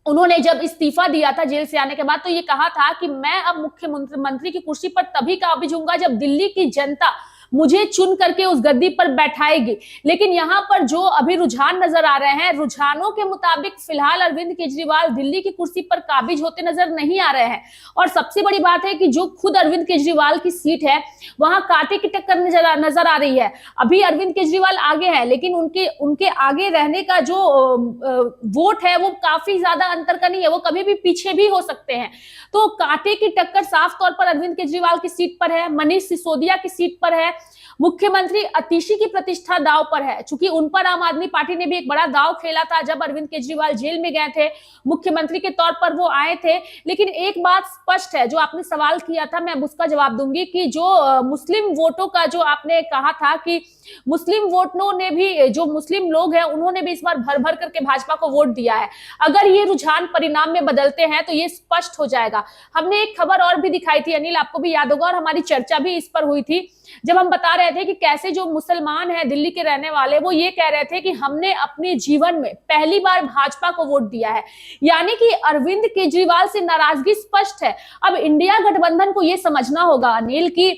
उन्होंने जब इस्तीफा दिया था जेल से आने के बाद तो ये कहा था कि मैं अब मुख्यमंत्री की कुर्सी पर तभी काबिज होऊंगा जब दिल्ली की जनता मुझे चुन करके उस गद्दी पर बैठाएगी। लेकिन यहाँ पर जो अभी रुझान नजर आ रहे हैं, रुझानों के मुताबिक फिलहाल अरविंद केजरीवाल दिल्ली की कुर्सी पर काबिज होते नजर नहीं आ रहे हैं। और सबसे बड़ी बात है कि जो खुद अरविंद केजरीवाल की सीट है वहां कांटे की टक्कर नजर आ रही है। अभी अरविंद केजरीवाल आगे है, लेकिन उनके आगे रहने का जो वोट है वो काफी ज्यादा अंतर का नहीं है, वो कभी भी पीछे भी हो सकते हैं। तो कांटे की टक्कर साफ तौर पर अरविंद केजरीवाल की सीट पर है, मनीष सिसोदिया की सीट पर है, मुख्यमंत्री अतिशी की प्रतिष्ठा दांव पर है। चूंकि उन पर आम आदमी पार्टी ने भी एक बड़ा दांव खेला था जब अरविंद केजरीवाल जेल में गए थे, मुख्यमंत्री के तौर पर वो आए थे। लेकिन एक बात स्पष्ट है, जो आपने सवाल किया था मैं उसका जवाब दूंगी कि जो मुस्लिम वोटों का जो आपने कहा था कि मुस्लिम वोटों ने भी, जो मुस्लिम लोग हैं उन्होंने भी इस बार भर भर करके भाजपा को वोट दिया है। अगर ये रुझान परिणाम में बदलते हैं तो ये स्पष्ट हो जाएगा। हमने एक खबर और भी दिखाई थी अनिल, आपको भी याद होगा, और हमारी चर्चा भी इस पर हुई थी जब हम बता रहे थे कि कैसे जो मुसलमान हैं दिल्ली के रहने वाले, वो ये कह रहे थे कि हमने अपने जीवन में पहली बार भाजपा को वोट दिया है। यानी कि अरविंद केजरीवाल से नाराजगी स्पष्ट है। अब इंडिया गठबंधन को यह समझना होगा अनिल कि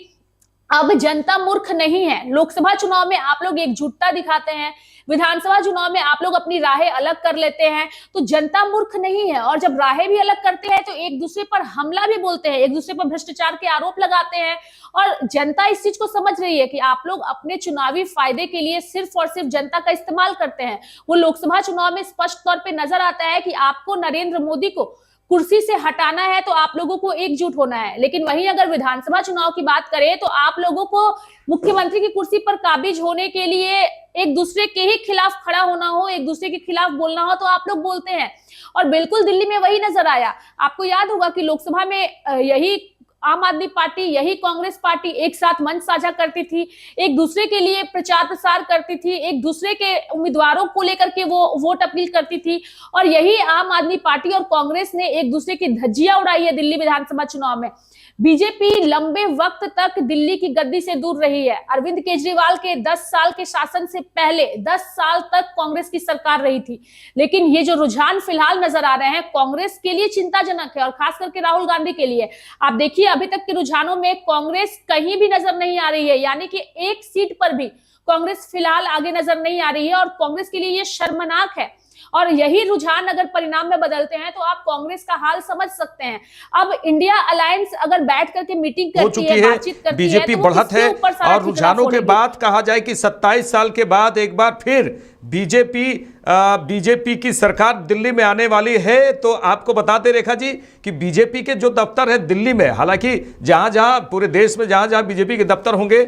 अब जनता मूर्ख नहीं है। लोकसभा चुनाव में आप लोग एकजुटता दिखाते हैं, विधानसभा चुनाव में आप लोग अपनी राहें अलग कर लेते हैं, तो जनता मूर्ख नहीं है। और जब राहें भी अलग करते हैं तो एक दूसरे पर हमला भी बोलते हैं, एक दूसरे पर भ्रष्टाचार के आरोप लगाते हैं। और जनता इस चीज को समझ रही है कि आप लोग अपने चुनावी फायदे के लिए सिर्फ और सिर्फ जनता का इस्तेमाल करते हैं। वो लोकसभा चुनाव में स्पष्ट तौर पर नजर आता है कि आपको नरेंद्र मोदी को कुर्सी से हटाना है तो आप लोगों को एकजुट होना है। लेकिन वहीं अगर विधानसभा चुनाव की बात करें तो आप लोगों को मुख्यमंत्री की कुर्सी पर काबिज होने के लिए एक दूसरे के ही खिलाफ खड़ा होना हो, एक दूसरे के खिलाफ बोलना हो तो आप लोग बोलते हैं। और बिल्कुल दिल्ली में वही नजर आया। आपको याद होगा कि लोकसभा में यही आम आदमी पार्टी, यही कांग्रेस पार्टी एक साथ मंच साझा करती थी, एक दूसरे के लिए प्रचार प्रसार करती थी, एक दूसरे के उम्मीदवारों को लेकर के वो वोट अपील करती थी, और यही आम आदमी पार्टी और कांग्रेस ने एक दूसरे की धज्जियां उड़ाई है दिल्ली विधानसभा चुनाव में। बीजेपी लंबे वक्त तक दिल्ली की गद्दी से दूर रही है। अरविंद केजरीवाल के 10 साल के शासन से पहले 10 साल तक कांग्रेस की सरकार रही थी, लेकिन ये जो रुझान फिलहाल नजर आ रहे हैं कांग्रेस के लिए चिंताजनक है, और खास करके राहुल गांधी के लिए। आप देखिए अभी तक के रुझानों में कांग्रेस कहीं भी नजर नहीं आ रही है, यानी कि एक सीट पर भी कांग्रेस फिलहाल आगे नजर नहीं आ रही है, और कांग्रेस के लिए ये शर्मनाक है। और यही रुझान अगर परिणाम में बदलते हैं तो आप कांग्रेस का हाल समझ सकते हैं। अब इंडिया अलायंस अगर बैठ करके मीटिंग करती है, बातचीत करती बीजेपी है, तो बढ़त है, और रुझानों के बाद कहा जाए कि 27 साल के बाद एक बार फिर बीजेपी की सरकार दिल्ली में आने वाली है। तो आपको बताते रेखा जी कि बीजेपी के जो दफ्तर है दिल्ली में, हालांकि जहां जहां पूरे देश में जहां जहां बीजेपी के दफ्तर होंगे,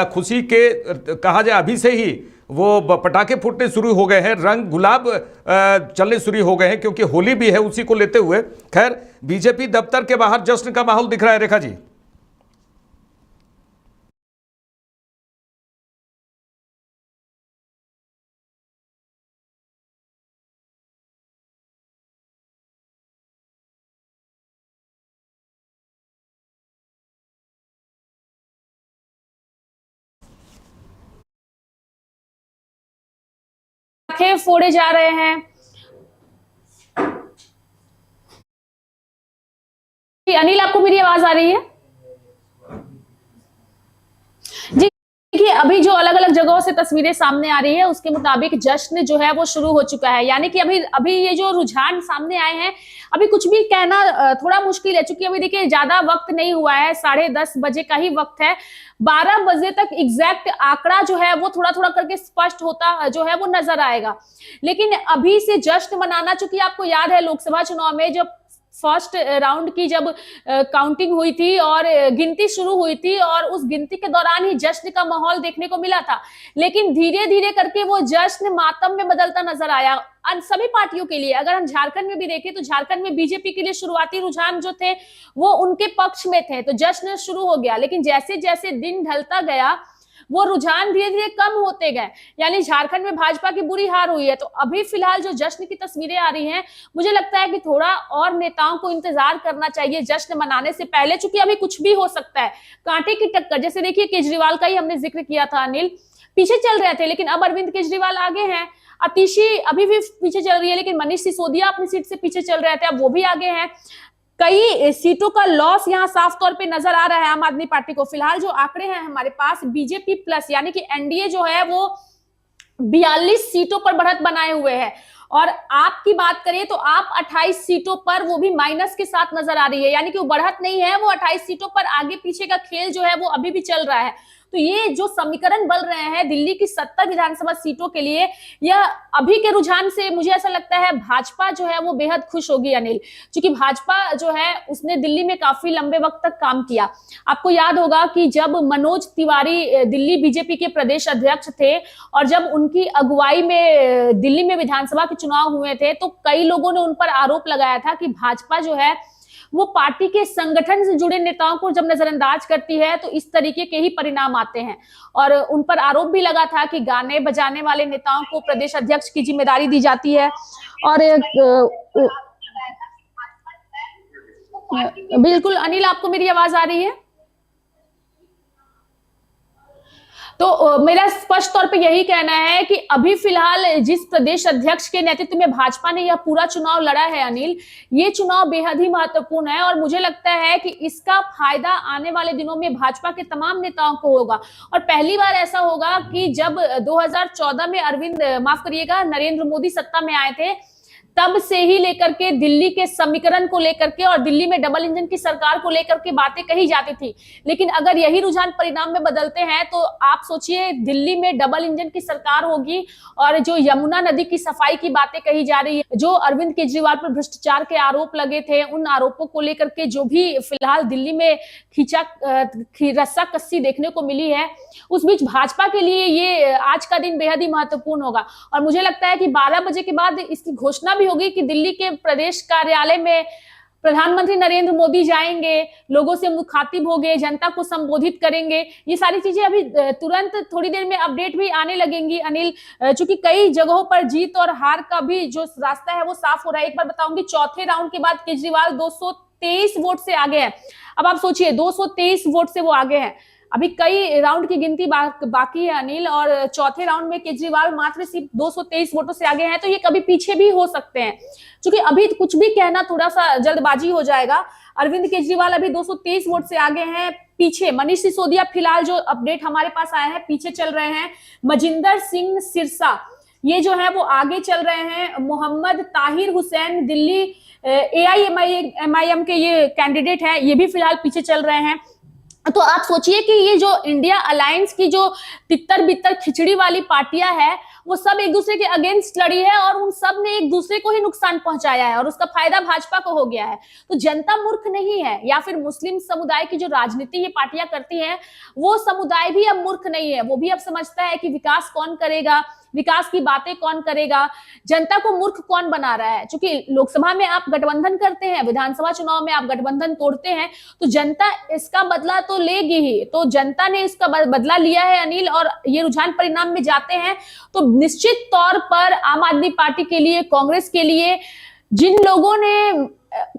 खुशी के कहा जाए अभी से ही वो पटाखे फूटने शुरू हो गए हैं, रंग गुलाब चलने शुरू हो गए हैं, क्योंकि होली भी है उसी को लेते हुए। खैर, बीजेपी दफ्तर के बाहर जश्न का माहौल दिख रहा है रेखा जी। फोड़े जा रहे हैं। अनिल, आपको मेरी आवाज आ रही है? जी देखिए, अभी जो अलग अलग जगहों से तस्वीरें सामने आ रही है उसके मुताबिक जश्न जो है वो शुरू हो चुका है, यानी कि अभी ये जो रुझान सामने आए हैं, अभी कुछ भी कहना थोड़ा मुश्किल है, क्योंकि अभी देखिए ज्यादा वक्त नहीं हुआ है, 10:30 बजे का ही वक्त है। 12 बजे तक एग्जैक्ट आंकड़ा जो है वो थोड़ा थोड़ा करके स्पष्ट होता जो है वो नजर आएगा। लेकिन अभी से जश्न मनाना, चूंकि आपको याद है लोकसभा चुनाव में जब फर्स्ट राउंड की जब काउंटिंग हुई थी और गिनती शुरू हुई थी, और उस गिनती के दौरान ही जश्न का माहौल देखने को मिला था, लेकिन धीरे धीरे करके वो जश्न मातम में बदलता नजर आया सभी पार्टियों के लिए। अगर हम झारखंड में भी देखें तो झारखंड में बीजेपी के लिए शुरुआती रुझान जो थे वो उनके पक्ष में थे, तो जश्न शुरू हो गया, लेकिन जैसे जैसे दिन ढलता गया वो रुझान धीरे धीरे कम होते गए, यानी झारखंड में भाजपा की बुरी हार हुई है। तो अभी फिलहाल जो जश्न की तस्वीरें आ रही हैं, मुझे लगता है कि थोड़ा और नेताओं को इंतजार करना चाहिए जश्न मनाने से पहले, चूंकि अभी कुछ भी हो सकता है। कांटे की टक्कर, जैसे देखिए केजरीवाल का ही हमने जिक्र किया था अनिल, पीछे चल रहे थे, लेकिन अब अरविंद केजरीवाल आगे हैं। अतिशी अभी भी पीछे चल रही है, लेकिन मनीष सिसोदिया अपनी सीट से पीछे चल रहे थे, अब वो भी आगे हैं। कई सीटों का लॉस यहां साफ तौर पे नजर आ रहा है आम आदमी पार्टी को। फिलहाल जो आंकड़े हैं हमारे पास, बीजेपी प्लस यानी कि एनडीए जो है वो 42 सीटों पर बढ़त बनाए हुए है, और आपकी बात करें तो आप 28 सीटों पर, वो भी माइनस के साथ नजर आ रही है, यानी कि वो बढ़त नहीं है, वो 28 सीटों पर आगे पीछे का खेल जो है वो अभी भी चल रहा है। तो ये जो समीकरण बन रहे हैं दिल्ली की 70 विधानसभा सीटों के लिए, यह अभी के रुझान से मुझे ऐसा लगता है भाजपा जो है वो बेहद खुश होगी अनिल, क्योंकि भाजपा जो है उसने दिल्ली में काफी लंबे वक्त तक काम किया। आपको याद होगा कि जब मनोज तिवारी दिल्ली बीजेपी के प्रदेश अध्यक्ष थे और जब उनकी अगुवाई में दिल्ली में विधानसभा के चुनाव हुए थे, तो कई लोगों ने उन पर आरोप लगाया था कि भाजपा जो है वो पार्टी के संगठन से जुड़े नेताओं को जब नजरअंदाज करती है तो इस तरीके के ही परिणाम आते हैं। और उन पर आरोप भी लगा था कि गाने बजाने वाले नेताओं को प्रदेश अध्यक्ष की जिम्मेदारी दी जाती है। और बिल्कुल अनिल, आपको मेरी आवाज आ रही है? तो मेरा स्पष्ट तौर पे यही कहना है कि अभी फिलहाल जिस प्रदेश अध्यक्ष के नेतृत्व में भाजपा ने यह पूरा चुनाव लड़ा है अनिल, ये चुनाव बेहद ही महत्वपूर्ण है, और मुझे लगता है कि इसका फायदा आने वाले दिनों में भाजपा के तमाम नेताओं को होगा। और पहली बार ऐसा होगा कि जब 2014 में नरेंद्र मोदी सत्ता में आए थे, तब से ही लेकर के दिल्ली के समीकरण को लेकर के और दिल्ली में डबल इंजन की सरकार को लेकर के बातें कही जाती थी, लेकिन अगर यही रुझान परिणाम में बदलते हैं तो आप सोचिए दिल्ली में डबल इंजन की सरकार होगी। और जो यमुना नदी की सफाई की बातें कही जा रही है, जो अरविंद केजरीवाल पर भ्रष्टाचार के आरोप लगे थे, उन आरोपों को लेकर के जो भी फिलहाल दिल्ली में रस्सा कस्सी देखने को मिली है, उस बीच भाजपा के लिए ये आज का दिन बेहद ही महत्वपूर्ण होगा। और मुझे लगता है कि 12 बजे के बाद इसकी घोषणा भी होगी कि दिल्ली के प्रदेश कार्यालय में प्रधानमंत्री नरेंद्र मोदी जाएंगे, लोगों से मुखातिब होंगे, जनता को संबोधित करेंगे। ये सारी चीजें अभी तुरंत थोड़ी देर में अपडेट भी आने लगेंगी अनिल, चूंकि कई जगहों पर जीत और हार का भी जो रास्ता है वो साफ हो रहा है। एक बार बताऊंगी, चौथे राउंड के बाद केजरीवाल 223 वोट से आगे हैं। अब आप सोचिए 223 वोट से वो आगे हैं। अभी कई राउंड की गिनती बाकी है अनिल, और चौथे राउंड में केजरीवाल मात्र सिर्फ 223 वोटों से आगे हैं, तो ये कभी पीछे भी हो सकते हैं, क्योंकि अभी कुछ भी कहना थोड़ा सा जल्दबाजी हो जाएगा। अरविंद केजरीवाल अभी 223 वोट से आगे हैं। पीछे मनीष सिसोदिया फिलहाल जो अपडेट हमारे पास आया है पीछे चल रहे हैं। मजिंदर सिंह सिरसा ये जो है वो आगे चल रहे हैं। मोहम्मद ताहिर हुसैन दिल्ली AIMIM के ये कैंडिडेट हैं, ये भी फिलहाल पीछे चल रहे हैं। तो आप सोचिए कि ये जो इंडिया अलायंस की जो तितर बितर खिचड़ी वाली पार्टियां हैं वो सब एक दूसरे के अगेंस्ट लड़ी है और उन सब ने एक दूसरे को ही नुकसान पहुंचाया है और उसका फायदा भाजपा को हो गया है। तो जनता मूर्ख नहीं है, या फिर मुस्लिम समुदाय की जो राजनीति ये पार्टियां करती हैं वो समुदाय भी अब मूर्ख नहीं है। वो भी अब समझता है कि विकास कौन करेगा, विकास की बातें कौन करेगा, जनता को मूर्ख कौन बना रहा है। क्योंकि लोकसभा में आप गठबंधन करते हैं, विधानसभा चुनाव में आप गठबंधन तोड़ते हैं, तो जनता इसका बदला तो लेगी ही। तो जनता ने इसका बदला लिया है अनिल, और ये रुझान परिणाम में जाते हैं तो निश्चित तौर पर आम आदमी पार्टी के लिए, कांग्रेस के लिए, जिन लोगों ने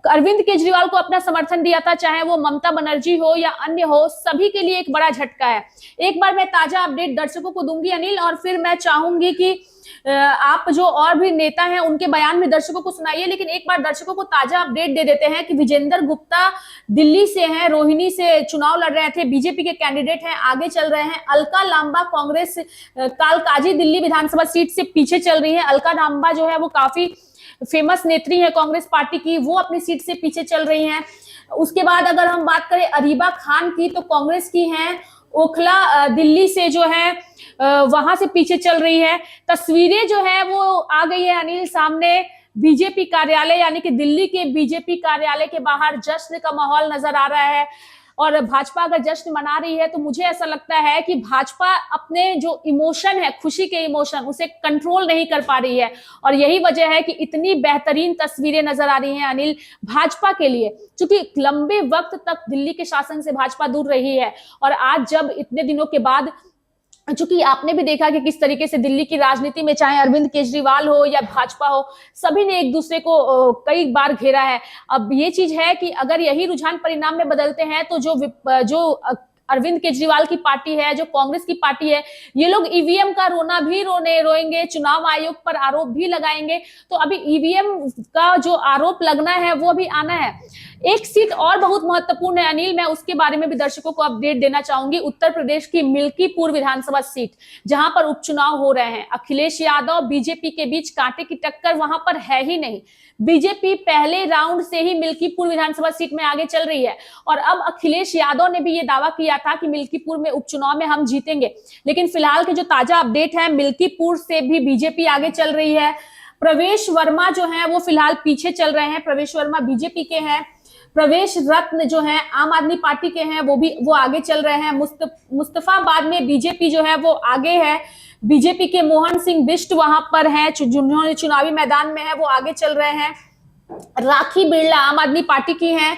अरविंद केजरीवाल को अपना समर्थन दिया था, चाहे वो ममता बनर्जी हो या अन्य हो, सभी के लिए एक बड़ा झटका है। एक बार मैं ताजा अपडेट दर्शकों को दूंगी अनिल, और फिर मैं चाहूंगी कि आप जो और भी नेता हैं उनके बयान में दर्शकों को सुनाइए। लेकिन एक बार दर्शकों को ताजा अपडेट दे देते हैं कि विजेंद्र गुप्ता दिल्ली से हैं, रोहिणी से चुनाव लड़ रहे थे, बीजेपी के कैंडिडेट हैं, आगे चल रहे हैं। अलका लांबा कांग्रेस कालकाजी दिल्ली विधानसभा सीट से पीछे चल रही है। अलका लांबा जो है वो काफी फेमस नेत्री है कांग्रेस पार्टी की, वो अपनी सीट से पीछे चल रही हैं। उसके बाद अगर हम बात करें अरीबा खान की, तो कांग्रेस की हैं, ओखला दिल्ली से जो है वहां से पीछे चल रही है। तस्वीरें जो है वो आ गई है अनिल सामने, बीजेपी कार्यालय यानी कि दिल्ली के बीजेपी कार्यालय के बाहर जश्न का माहौल नजर आ रहा है। और भाजपा अगर जश्न मना रही है तो मुझे ऐसा लगता है कि भाजपा अपने जो इमोशन है, खुशी के इमोशन, उसे कंट्रोल नहीं कर पा रही है, और यही वजह है कि इतनी बेहतरीन तस्वीरें नजर आ रही हैं अनिल भाजपा के लिए, क्योंकि लंबे वक्त तक दिल्ली के शासन से भाजपा दूर रही है। और आज जब इतने दिनों के बाद, चूंकि आपने भी देखा कि किस तरीके से दिल्ली की राजनीति में चाहे अरविंद केजरीवाल हो या भाजपा हो, सभी ने एक दूसरे को कई बार घेरा है। अब ये चीज है कि अगर यही रुझान परिणाम में बदलते हैं तो जो अरविंद केजरीवाल की पार्टी है, जो कांग्रेस की पार्टी है, ये लोग ईवीएम का रोना भी रोएंगे, चुनाव आयोग पर आरोप भी लगाएंगे। तो अभी ईवीएम का जो आरोप लगना है वो अभी आना है। एक सीट और बहुत महत्वपूर्ण है अनिल, मैं उसके बारे में भी दर्शकों को अपडेट देना चाहूंगी। उत्तर प्रदेश की मिल्कीपुर विधानसभा सीट, जहां पर उपचुनाव हो रहे हैं, अखिलेश यादव बीजेपी के बीच कांटे की टक्कर वहां पर है ही नहीं। बीजेपी पहले राउंड से ही मिल्कीपुर विधानसभा सीट में आगे चल रही है, और अब अखिलेश यादव ने भी ये दावा किया था कि मिल्कीपुर में उपचुनाव में हम जीतेंगे। लेकिन फिलहाल के जो ताजा अपडेट है, मिल्कीपुर से भी बीजेपी आगे चल रही है। प्रवेश वर्मा जो है वो फिलहाल पीछे चल रहे हैं, प्रवेश वर्मा बीजेपी के हैं। प्रवेश रत्न जो है आम आदमी पार्टी के हैं, वो आगे चल रहे हैं। मुस्तफाबाद में बीजेपी जो है वो आगे है। बीजेपी के मोहन सिंह बिष्ट वहां पर हैं, जिन्होंने चुनावी मैदान में है, वो आगे चल रहे हैं। राखी बिरला आम आदमी पार्टी की हैं,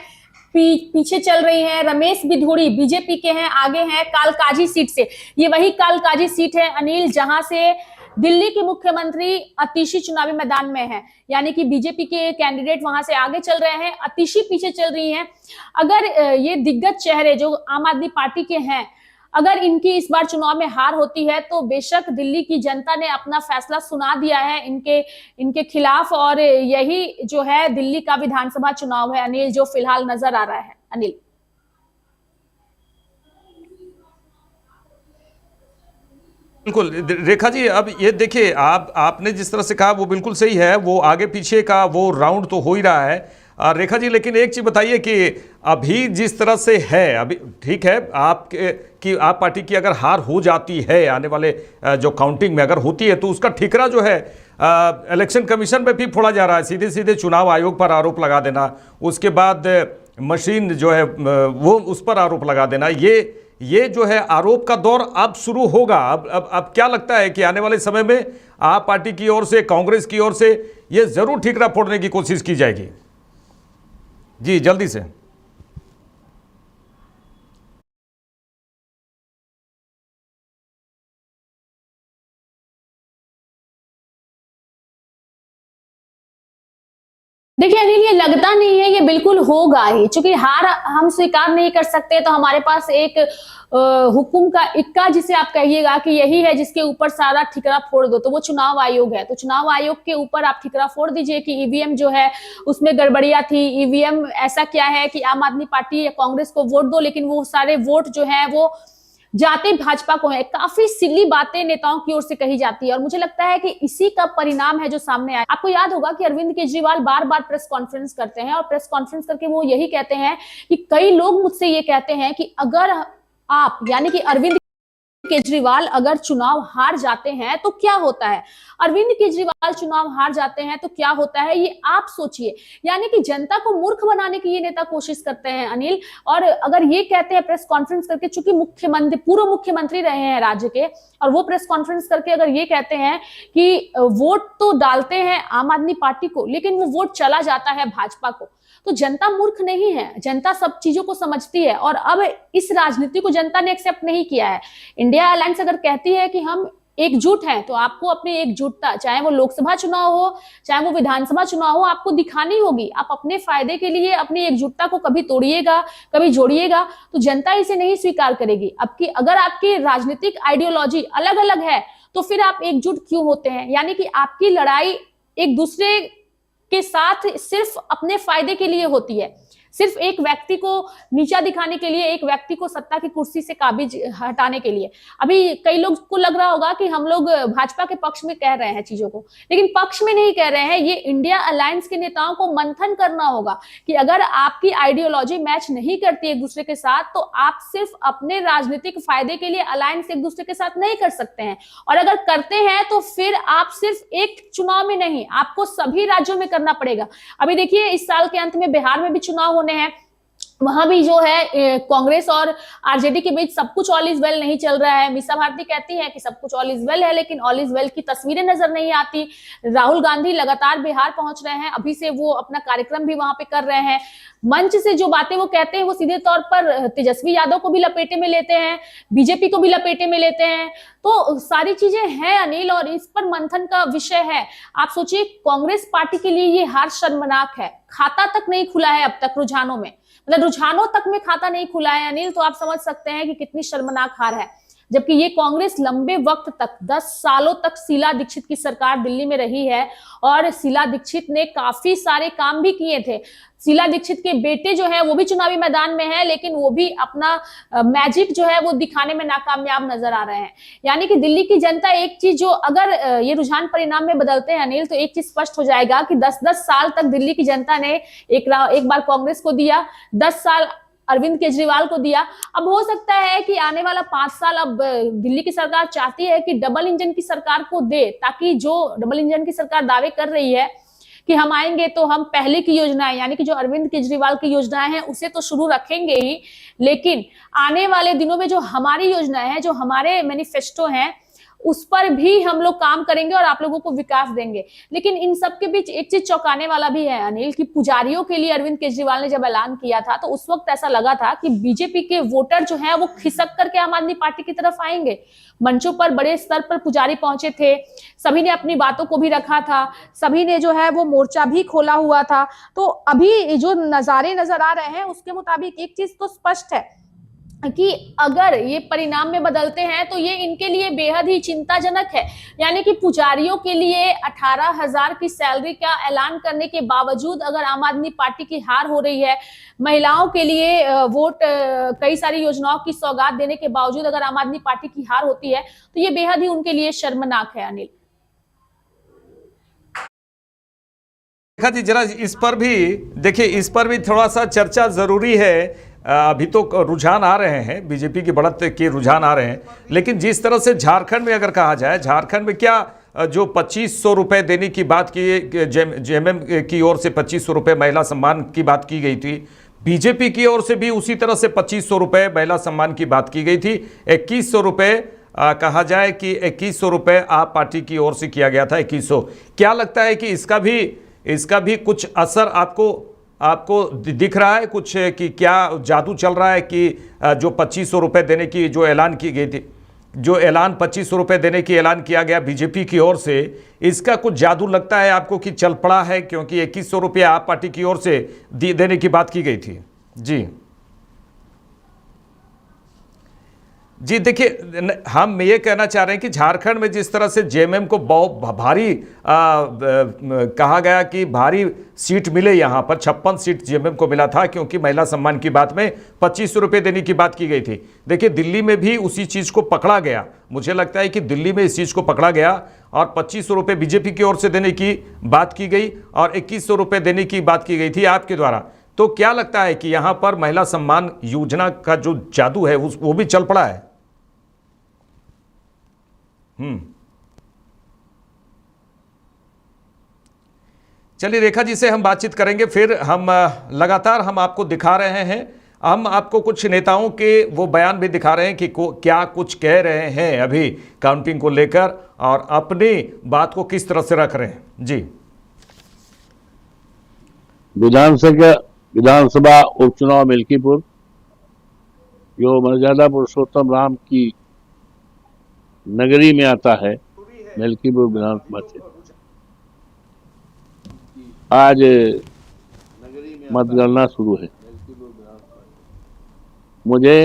पीछे चल रही हैं। रमेश बिधूड़ी बीजेपी के हैं, आगे हैं कालकाजी सीट से। ये वही कालकाजी सीट है अनिल जहां से दिल्ली के मुख्यमंत्री अतिशी चुनावी मैदान में है, यानी कि बीजेपी के कैंडिडेट वहां से आगे चल रहे हैं, अतिशी पीछे चल रही हैं। अगर ये दिग्गज चेहरे जो आम आदमी पार्टी के हैं, अगर इनकी इस बार चुनाव में हार होती है तो बेशक दिल्ली की जनता ने अपना फैसला सुना दिया है इनके खिलाफ, और यही जो है दिल्ली का विधानसभा चुनाव है अनिल, जो फिलहाल नजर आ रहा है अनिल। बिल्कुल रेखा जी, अब ये देखिए आपने जिस तरह से कहा वो बिल्कुल सही है, वो आगे पीछे का वो राउंड तो हो ही रहा है रेखा जी। लेकिन एक चीज़ बताइए कि अभी जिस तरह से है, अभी ठीक है आप पार्टी की अगर हार हो जाती है आने वाले जो काउंटिंग में अगर होती है, तो उसका ठिकरा जो है इलेक्शन कमीशन पे भी फोड़ा जा रहा है, सीधे सीधे चुनाव आयोग पर आरोप लगा देना, उसके बाद मशीन जो है वो उस पर आरोप लगा देना। ये जो है आरोप का दौर अब शुरू होगा। अब क्या लगता है कि आने वाले समय में आप पार्टी की ओर से, कांग्रेस की ओर से ये जरूर ठिकरा फोड़ने की कोशिश की जाएगी? जी जल्दी से। देखिए अनिल, ये लगता नहीं है, ये बिल्कुल होगा ही, क्योंकि हार हम स्वीकार नहीं कर सकते। तो हमारे पास एक हुकुम का इक्का जिसे आप कहिएगा कि यही है जिसके ऊपर सारा ठिकरा फोड़ दो, तो वो चुनाव आयोग है। तो चुनाव आयोग के ऊपर आप ठिकरा फोड़ दीजिए कि ईवीएम जो है उसमें गड़बड़ियां थी, ईवीएम ऐसा क्या है कि आम आदमी पार्टी या कांग्रेस को वोट दो लेकिन वो सारे वोट जो है वो जाते भाजपा को है। काफी सिली बातें नेताओं की ओर से कही जाती है और मुझे लगता है कि इसी का परिणाम है जो सामने आया। आपको याद होगा कि अरविंद केजरीवाल बार बार प्रेस कॉन्फ्रेंस करते हैं और प्रेस कॉन्फ्रेंस करके वो यही कहते हैं कि कई लोग मुझसे ये कहते हैं कि अगर आप यानी कि अरविंद केजरीवाल अगर चुनाव हार जाते हैं तो क्या होता है, अरविंद केजरीवाल चुनाव हार जाते हैं तो क्या होता है, ये आप सोचिए। यानी कि जनता को मूर्ख बनाने की ये नेता कोशिश करते हैं अनिल। और अगर ये कहते हैं प्रेस कॉन्फ्रेंस करके, चूंकि मुख्यमंत्री पूर्व मुख्यमंत्री रहे हैं राज्य के, और वो प्रेस कॉन्फ्रेंस करके अगर ये कहते हैं कि वोट तो डालते हैं आम आदमी पार्टी को लेकिन वो वोट चला जाता है भाजपा को, तो जनता मूर्ख नहीं है, जनता सब चीजों को समझती है। और अब इस राजनीति को जनता ने एक्सेप्ट नहीं किया है। इंडिया अलायंस अगर कहती है कि हम एकजुट हैं तो आपको अपनी एकजुटता, चाहे वो लोकसभा चुनाव हो चाहे वो विधानसभा चुनाव हो, आपको दिखानी होगी। आप अपने फायदे के लिए अपनी एकजुटता को कभी तोड़िएगा कभी जोड़िएगा तो जनता इसे नहीं स्वीकार करेगी। अब की अगर आपकी राजनीतिक आइडियोलॉजी अलग अलग है तो फिर आप एकजुट क्यों होते हैं? यानी कि आपकी लड़ाई एक दूसरे के साथ सिर्फ अपने फायदे के लिए होती है, सिर्फ एक व्यक्ति को नीचा दिखाने के लिए, एक व्यक्ति को सत्ता की कुर्सी से काबिज हटाने के लिए। अभी कई लोग को लग रहा होगा कि हम लोग भाजपा के पक्ष में कह रहे हैं चीजों को, लेकिन पक्ष में नहीं कह रहे हैं। ये इंडिया अलायंस के नेताओं को मंथन करना होगा कि अगर आपकी आइडियोलॉजी मैच नहीं करती एक दूसरे के साथ तो आप सिर्फ अपने राजनीतिक फायदे के लिए अलायंस एक दूसरे के साथ नहीं कर सकते हैं। और अगर करते हैं तो फिर आप सिर्फ एक चुनाव में नहीं, आपको सभी राज्यों में करना पड़ेगा। अभी देखिए इस साल के अंत में बिहार में भी चुनाव होने हैं, वहां भी जो है कांग्रेस और आरजेडी के बीच सब कुछ ऑल इज वेल नहीं चल रहा है। मीसा भारती कहती है कि सब कुछ ऑल इज वेल है लेकिन ऑल इज वेल की तस्वीरें नजर नहीं आती। राहुल गांधी लगातार बिहार पहुंच रहे हैं, अभी से वो अपना कार्यक्रम भी वहां पे कर रहे हैं। मंच से जो बातें वो कहते हैं वो सीधे तौर पर तेजस्वी यादव को भी लपेटे में लेते हैं, बीजेपी को भी लपेटे में लेते हैं। तो सारी चीजें हैं अनिल और इस पर मंथन का विषय है। आप सोचिए कांग्रेस पार्टी के लिए ये हार शर्मनाक है। खाता तक नहीं खुला है अब तक रुझानों में, मतलब रुझानों तक में खाता नहीं खुला है अनिल, तो आप समझ सकते हैं कि कितनी शर्मनाक हार है। जबकि ये कांग्रेस लंबे वक्त तक 10 सालों तक शीला दीक्षित की सरकार दिल्ली में रही है और शीला दीक्षित ने काफी सारे काम भी किए थे। शीला दीक्षित के बेटे जो है वो भी चुनावी मैदान में है लेकिन वो भी अपना मैजिक जो है वो दिखाने में नाकामयाब नजर आ रहे हैं। यानी कि दिल्ली की जनता एक चीज जो अगर ये रुझान परिणाम में बदलते हैं अनिल तो एक चीज स्पष्ट हो जाएगा कि 10-10 साल तक दिल्ली की जनता ने एक बार कांग्रेस को दिया, 10 साल अरविंद केजरीवाल को दिया। अब हो सकता है कि आने वाला 5 साल अब दिल्ली की सरकार चाहती है कि डबल इंजन की सरकार को दे, ताकि जो डबल इंजन की सरकार दावे कर रही है कि हम आएंगे तो हम पहले की योजनाएं यानी कि जो अरविंद केजरीवाल की योजनाएं हैं उसे तो शुरू रखेंगे ही, लेकिन आने वाले दिनों में जो हमारी योजनाएं हैं, जो हमारे मैनिफेस्टो हैं, उस पर भी हम लोग काम करेंगे और आप लोगों को विकास देंगे। लेकिन इन सब के बीच एक चीज चौंकाने वाला भी है अनिल कि पुजारियों के लिए अरविंद केजरीवाल ने जब ऐलान किया था तो उस वक्त ऐसा लगा था कि बीजेपी के वोटर जो है वो खिसक करके आम आदमी पार्टी की तरफ आएंगे। मंचों पर बड़े स्तर पर पुजारी पहुंचे थे, सभी ने अपनी बातों को भी रखा था, सभी ने जो है वो मोर्चा भी खोला हुआ था। तो अभी जो नजारे नजर आ रहे हैं उसके मुताबिक एक चीज तो स्पष्ट है कि अगर ये परिणाम में बदलते हैं तो ये इनके लिए बेहद ही चिंताजनक है। यानी कि पुजारियों के लिए 18,000 की सैलरी का ऐलान करने के बावजूद अगर आम आदमी पार्टी की हार हो रही है, महिलाओं के लिए वोट कई सारी योजनाओं की सौगात देने के बावजूद अगर आम आदमी पार्टी की हार होती है तो ये बेहद ही उनके लिए शर्मनाक है अनिल। देखा जी जरा इस पर भी देखिए, इस पर भी थोड़ा सा चर्चा जरूरी है। अभी तो रुझान आ रहे हैं, बीजेपी की बढ़त के रुझान आ रहे हैं, लेकिन जिस तरह से झारखंड में अगर कहा जाए, झारखंड में क्या जो 2500 रुपए देने की बात की जेएमएम की ओर से 2500 रुपए महिला सम्मान की बात की गई थी, बीजेपी की ओर से भी उसी तरह से 2500 रुपए महिला सम्मान की बात की गई थी। 2100 रुपए कहा जाए कि 2100 रुपए आप पार्टी की ओर से किया गया था 2100। क्या लगता है कि इसका भी कुछ असर आपको आपको दिख रहा है कुछ कि क्या जादू चल रहा है कि जो 2500 रुपये देने की जो ऐलान की गई थी, जो ऐलान 2500 रुपये देने की ऐलान किया गया बीजेपी की ओर से, इसका कुछ जादू लगता है आपको कि चल पड़ा है? क्योंकि 2100 रुपये आप पार्टी की ओर से देने की बात की गई थी। जी देखिए, हम ये कहना चाह रहे हैं कि झारखंड में जिस तरह से जेएमएम को बहुत भारी कहा गया कि भारी सीट मिले, यहाँ पर 56 सीट जेएमएम को मिला था, क्योंकि महिला सम्मान की बात में 2500 रुपये देने की बात की गई थी। देखिए दिल्ली में भी उसी चीज़ को पकड़ा गया। मुझे लगता है कि दिल्ली में इस चीज़ को पकड़ा गया और 2500 रुपये बीजेपी की ओर से देने की बात की गई और 2100 रुपये देने की बात की गई थी आपके द्वारा। तो क्या लगता है कि यहाँ पर महिला सम्मान योजना का जो जादू है वो भी चल पड़ा है? चलिए रेखा जी से हम बातचीत करेंगे, फिर हम लगातार हम आपको दिखा रहे हैं, हम आपको कुछ नेताओं के वो बयान भी दिखा रहे हैं कि क्या कुछ कह रहे हैं अभी काउंटिंग को लेकर और अपनी बात को किस तरह से रख रहे हैं। जी, विधानसभा उपचुनाव मिल्कीपुर जो मर्यादा पुरुषोत्तम राम की नगरी में आता है, मिल्कीपुर विधानसभा से आज मतगणना शुरू है। मुझे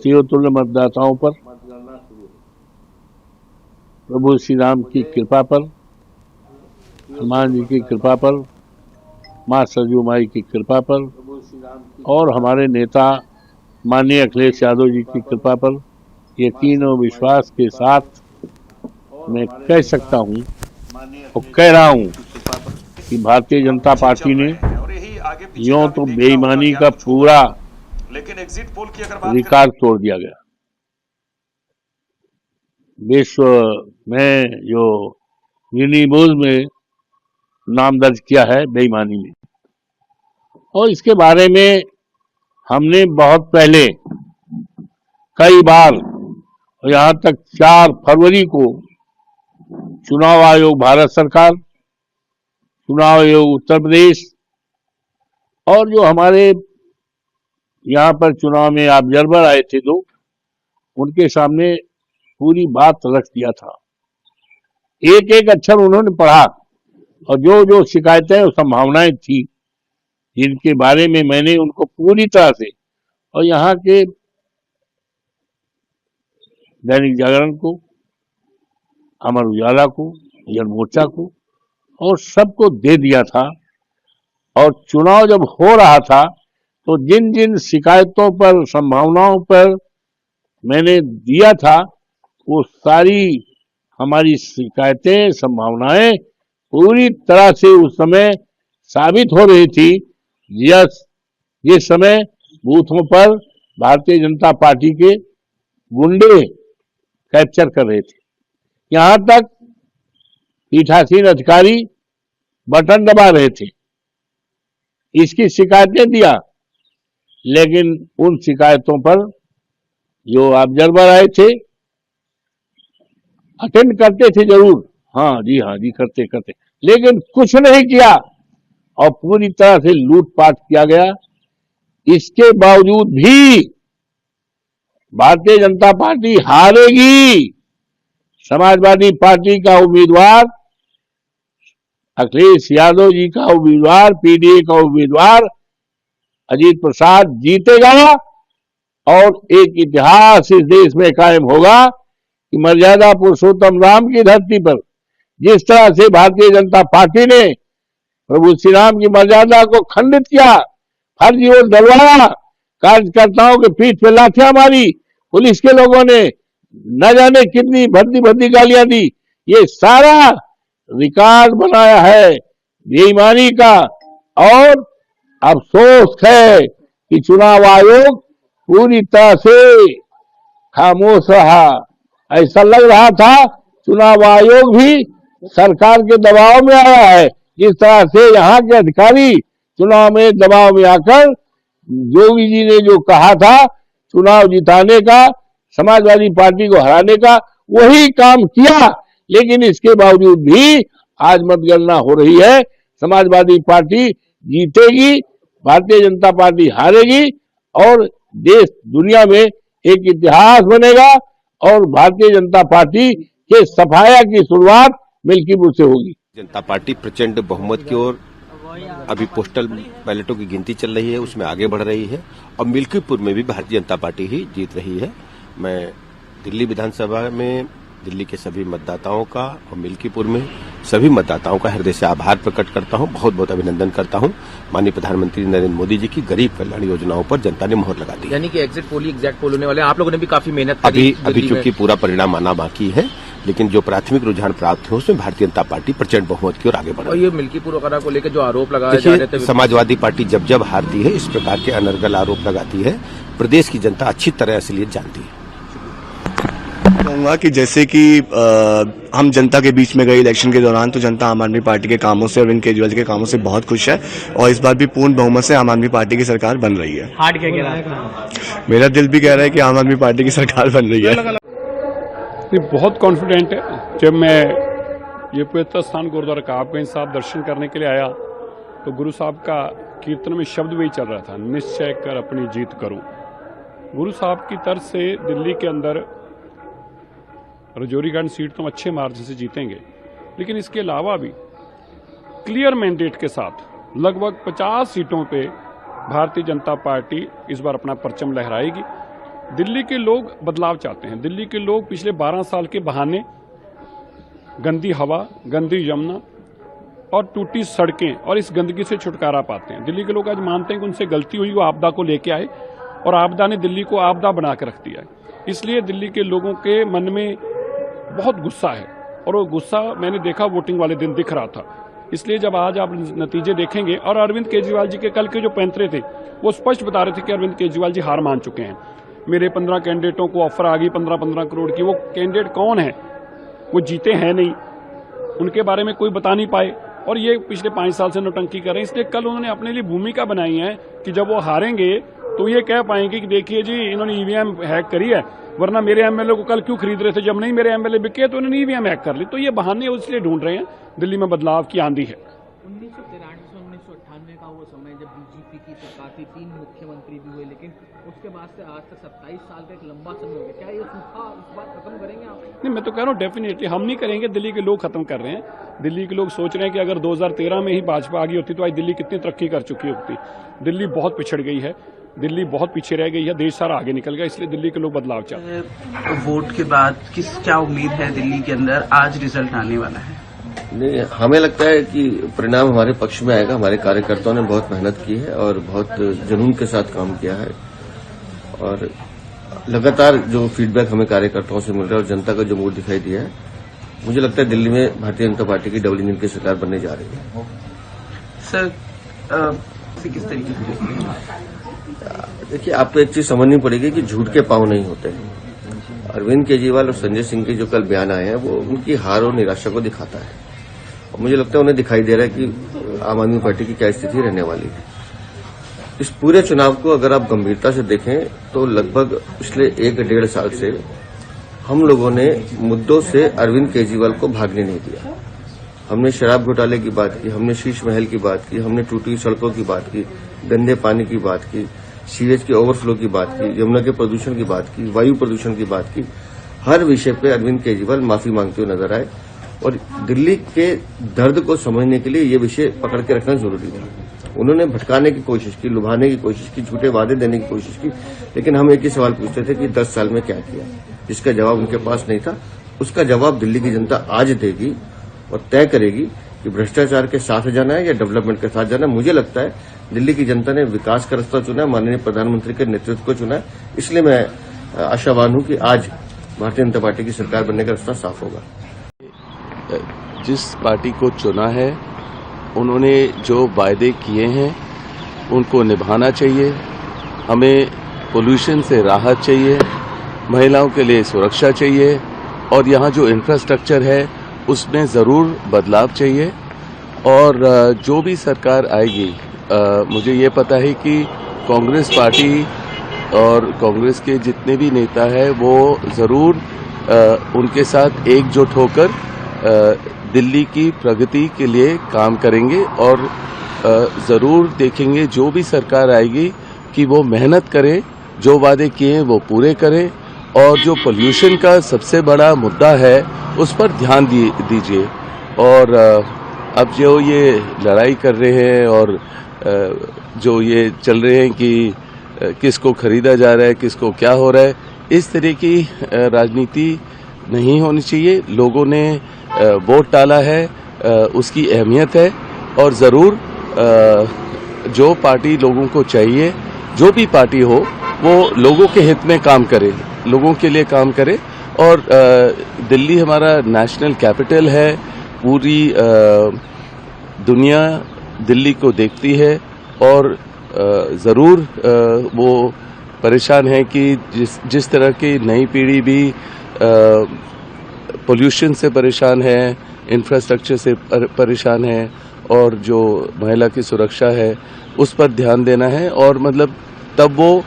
चिरतुल्य मतदाताओं पर प्रभु श्री राम की कृपा पर, हनुमान जी की कृपा पर, माँ सरजू माई की कृपा पर और हमारे नेता माननीय अखिलेश यादव जी की कृपा पर यकीन और विश्वास के साथ मैं कह सकता हूं और कह रहा हूं कि भारतीय जनता पार्टी ने यूं तो बेईमानी का पूरा रिकॉर्ड तोड़ दिया गया। विश्व में जो गिनीज में नाम दर्ज किया है बेईमानी में, और इसके बारे में हमने बहुत पहले कई बार, यहाँ तक 4 फरवरी को चुनाव आयोग भारत सरकार, चुनाव आयोग उत्तर प्रदेश और जो हमारे यहाँ पर चुनाव में ऑब्जर्वर आए थे तो उनके सामने पूरी बात रख दिया था। एक एक अक्षर उन्होंने पढ़ा और जो जो शिकायतें और संभावनाएं थी जिनके बारे में मैंने उनको पूरी तरह से, और यहाँ के दैनिक जागरण को, अमर उजाला को, जन मोर्चा को और सबको दे दिया था। और चुनाव जब हो रहा था तो जिन जिन शिकायतों पर, संभावनाओं पर मैंने दिया था वो सारी हमारी शिकायतें, संभावनाएं पूरी तरह से उस समय साबित हो रही थी। जिस समय बूथों पर भारतीय जनता पार्टी के गुंडे कैप्चर कर रहे थे, यहां तक पीठासीन अधिकारी बटन दबा रहे थे, इसकी शिकायतें दिया। लेकिन उन शिकायतों पर जो ऑब्जर्वर आए थे अटेंड करते थे जरूर, हाँ जी करते, लेकिन कुछ नहीं किया और पूरी तरह से लूटपाट किया गया। इसके बावजूद भी भारतीय जनता पार्टी हारेगी। समाजवादी पार्टी का उम्मीदवार, अखिलेश यादव जी का उम्मीदवार, पीडीए का उम्मीदवार अजीत प्रसाद जीतेगा और एक इतिहास इस देश में कायम होगा कि मर्यादा पुरुषोत्तम राम की धरती पर जिस तरह से भारतीय जनता पार्टी ने प्रभु श्री राम की मर्यादा को खंडित किया, फर्जी वोट डलवाया, कार्यकर्ताओं के पीठ पे लाठियां मारी, पुलिस के लोगों ने न जाने कितनी भद्दी गालियां दी, ये सारा रिकॉर्ड बनाया है बेईमानी का। और अफसोस है कि चुनाव आयोग पूरी तरह से खामोश रहा। ऐसा लग रहा था चुनाव आयोग भी सरकार के दबाव में आया है, जिस तरह से यहाँ के अधिकारी चुनाव में दबाव में आकर योगी जी ने जो कहा था चुनाव जिताने का, समाजवादी पार्टी को हराने का, वही काम किया। लेकिन इसके बावजूद भी आज मतगणना हो रही है, समाजवादी पार्टी जीतेगी, भारतीय जनता पार्टी हारेगी और देश दुनिया में एक इतिहास बनेगा और भारतीय जनता पार्टी के सफाया की शुरुआत मिल्कीपुर से होगी। जनता पार्टी प्रचंड बहुमत की ओर अभी पोस्टल बैलेटों की गिनती चल रही है, उसमें आगे बढ़ रही है और मिल्कीपुर में भी भारतीय जनता पार्टी ही जीत रही है। मैं दिल्ली विधानसभा में दिल्ली के सभी मतदाताओं का और मिल्कीपुर में सभी मतदाताओं का हृदय से आभार प्रकट करता हूं, बहुत बहुत अभिनंदन करता हूं। माननीय प्रधानमंत्री नरेंद्र मोदी जी की गरीब कल्याण योजनाओं पर जनता ने मोहर लगा दी। यानी कि एग्जिट पोल एग्जैक्ट पोल होने वाले, आप लोगों ने भी काफी मेहनत करी। अभी चूंकि पूरा परिणाम आना बाकी है, लेकिन जो प्राथमिक रुझान प्राप्त है उसमें भारतीय जनता पार्टी प्रचंड बहुमत की ओर आगे बढ़ रही है। और ये मिल्कीपुर वगैरह को लेकर जो आरोप लगाए जा रहे थे, समाजवादी पार्टी जब जब हारती है इस प्रकार के अनर्गल आरोप लगाती है। प्रदेश की जनता अच्छी तरह असलियत जानती है। कहूंगा कि जैसे कि हम जनता के बीच में गए इलेक्शन के दौरान, तो जनता आम आदमी पार्टी के कामों से, अरविंद केजरीवाल के कामों से बहुत खुश है और इस बार भी पूर्ण बहुमत से आम आदमी पार्टी की सरकार बन रही है। हार्ट क्या कह रहा है? मेरा दिल भी कह रहा है कि आम आदमी पार्टी की सरकार बन रही है। बहुत कॉन्फिडेंट है। जब मैं ये पवित्र स्थान गुरुद्वारा काबगंज साहब दर्शन करने के लिए आया तो गुरु साहब का कीर्तन में शब्द वही चल रहा था, निश्चय कर अपनी जीत करूं। गुरु साहब की तरफ से दिल्ली के अंदर रजौरीगंज सीट तो अच्छे मार्जिन से जीतेंगे, लेकिन इसके अलावा भी क्लियर मैंडेट के साथ लगभग 50 सीटों पे भारतीय जनता पार्टी इस बार अपना परचम लहराएगी। दिल्ली के लोग बदलाव चाहते हैं। दिल्ली के लोग पिछले 12 साल के बहाने, गंदी हवा, गंदी यमुना और टूटी सड़कें और इस गंदगी से छुटकारा पाते हैं। दिल्ली के लोग आज मानते हैं कि उनसे गलती हुई, वो आपदा को लेके आए और आपदा ने दिल्ली को आपदा बना के रख दिया है। इसलिए दिल्ली के लोगों के मन में बहुत गुस्सा है और वो गुस्सा मैंने देखा वोटिंग वाले दिन दिख रहा था। इसलिए जब आज आप नतीजे देखेंगे, और अरविंद केजरीवाल जी के कल के जो पैंतरे थे वो स्पष्ट बता रहे थे कि अरविंद केजरीवाल जी हार मान चुके हैं। मेरे 15 कैंडिडेटों को ऑफर आ गई 15-15 करोड़ की। वो कैंडिडेट कौन है? वो जीते हैं नहीं, उनके बारे में कोई बता नहीं पाए और ये पिछले 5 साल से नौटंकी कर रहे हैं। इसलिए कल उन्होंने अपने लिए भूमिका बनाई है कि जब वो हारेंगे तो ये कह पाएंगे कि देखिए जी इन्होंने ईवीएम हैक करी है, वरना मेरे एमएलए को कल क्यों खरीद रहे थे, जब नहीं मेरे एमएलए बिके तो उन्होंने ईवीएम हैक कर ली। तो ये बहाने इसलिए ढूंढ रहे हैं। दिल्ली में बदलाव की आंधी है। 1993 से 1998 का वो समय जब बीजेपी की सरकार थी, 3 मुख्यमंत्री भी हुए, लेकिन उसके बाद से आज तक 27 साल का एक लंबा समय हो गया। क्या ये सूखा इस बार खत्म करेंगे आप? नहीं, मैं तो कह रहा हूँ डेफिनेटली हम नहीं करेंगे, दिल्ली के लोग खत्म कर रहे हैं। दिल्ली के लोग सोच रहे हैं कि अगर 2013 में ही भाजपा आ गई होती तो आज दिल्ली कितनी तरक्की कर चुकी होती। दिल्ली बहुत पिछड़ गई है, दिल्ली बहुत पीछे रह गई है, देश सारा आगे निकल गया। इसलिए दिल्ली के लोग बदलाव चाहते हैं। वोट के बाद क्या उम्मीद है दिल्ली के अंदर आज रिजल्ट आने वाला है? नहीं, हमें लगता है कि परिणाम हमारे पक्ष में आएगा। हमारे कार्यकर्ताओं ने बहुत मेहनत की है और बहुत जुनून के साथ काम किया है और लगातार जो फीडबैक हमें कार्यकर्ताओं से मिल रहा है और जनता का जो मूड दिखाई दिया है, मुझे लगता है दिल्ली में भारतीय जनता पार्टी की डबल इंजन की सरकार बनने जा रही है। सर किस तरीके से? देखिए, आपको एक चीज समझनी पड़ेगी कि झूठ के पांव नहीं होते हैं। अरविंद केजरीवाल और संजय सिंह के जो कल बयान आए हैं वो उनकी हार और निराशा को दिखाता है और मुझे लगता है उन्हें दिखाई दे रहा है कि आम आदमी पार्टी की क्या स्थिति रहने वाली है। इस पूरे चुनाव को अगर आप गंभीरता से देखें तो लगभग पिछले 1-1.5 साल से हम लोगों ने मुद्दों से अरविंद केजरीवाल को भागने नहीं दिया। हमने शराब घोटाले की बात की, हमने शीश महल की बात की, हमने टूटी सड़कों की बात की, गंदे पानी की बात की, सीवेज के ओवरफ्लो की बात की, यमुना के प्रदूषण की बात की, वायु प्रदूषण की बात की। हर विषय पे अरविंद केजरीवाल माफी मांगते हुए नजर आए और दिल्ली के दर्द को समझने के लिए ये विषय पकड़ के रखना जरूरी था। उन्होंने भटकाने की कोशिश की, लुभाने की कोशिश की, झूठे वादे देने की कोशिश की, लेकिन हम एक ही सवाल पूछते थे कि 10 साल में क्या किया, जिसका जवाब उनके पास नहीं था। उसका जवाब दिल्ली की जनता आज देगी और तय करेगी कि भ्रष्टाचार के साथ जाना है या डेवलपमेंट के साथ जाना है। मुझे लगता है दिल्ली की जनता ने विकास का रास्ता चुना है, माननीय प्रधानमंत्री के नेतृत्व को चुना है। इसलिए मैं आशावान हूं कि आज भारतीय जनता पार्टी की सरकार बनने का रास्ता साफ होगा। जिस पार्टी को चुना है उन्होंने जो वायदे किए हैं उनको निभाना चाहिए। हमें पोल्यूशन से राहत चाहिए, महिलाओं के लिए सुरक्षा चाहिए और यहाँ जो इंफ्रास्ट्रक्चर है उसमें जरूर बदलाव चाहिए। और जो भी सरकार आएगी, मुझे ये पता है कि कांग्रेस पार्टी और कांग्रेस के जितने भी नेता हैं वो जरूर उनके साथ एकजुट होकर दिल्ली की प्रगति के लिए काम करेंगे और जरूर देखेंगे जो भी सरकार आएगी कि वो मेहनत करे, जो वादे किए वो पूरे करें और जो पोल्यूशन का सबसे बड़ा मुद्दा है उस पर ध्यान दीजिए। और अब जो ये लड़ाई कर रहे हैं और जो ये चल रहे हैं कि किसको खरीदा जा रहा है, किसको क्या हो रहा है, इस तरह की राजनीति नहीं होनी चाहिए। लोगों ने वोट डाला है, उसकी अहमियत है और जरूर जो पार्टी लोगों को चाहिए, जो भी पार्टी हो, वो लोगों के हित में काम करे, लोगों के लिए काम करे। और दिल्ली हमारा नेशनल कैपिटल है, पूरी दुनिया दिल्ली को देखती है और जरूर वो परेशान है कि जिस तरह की नई पीढ़ी भी पोल्यूशन से परेशान है, इंफ्रास्ट्रक्चर से परेशान है और जो महिला की सुरक्षा है उस पर ध्यान देना है। और मतलब तब वो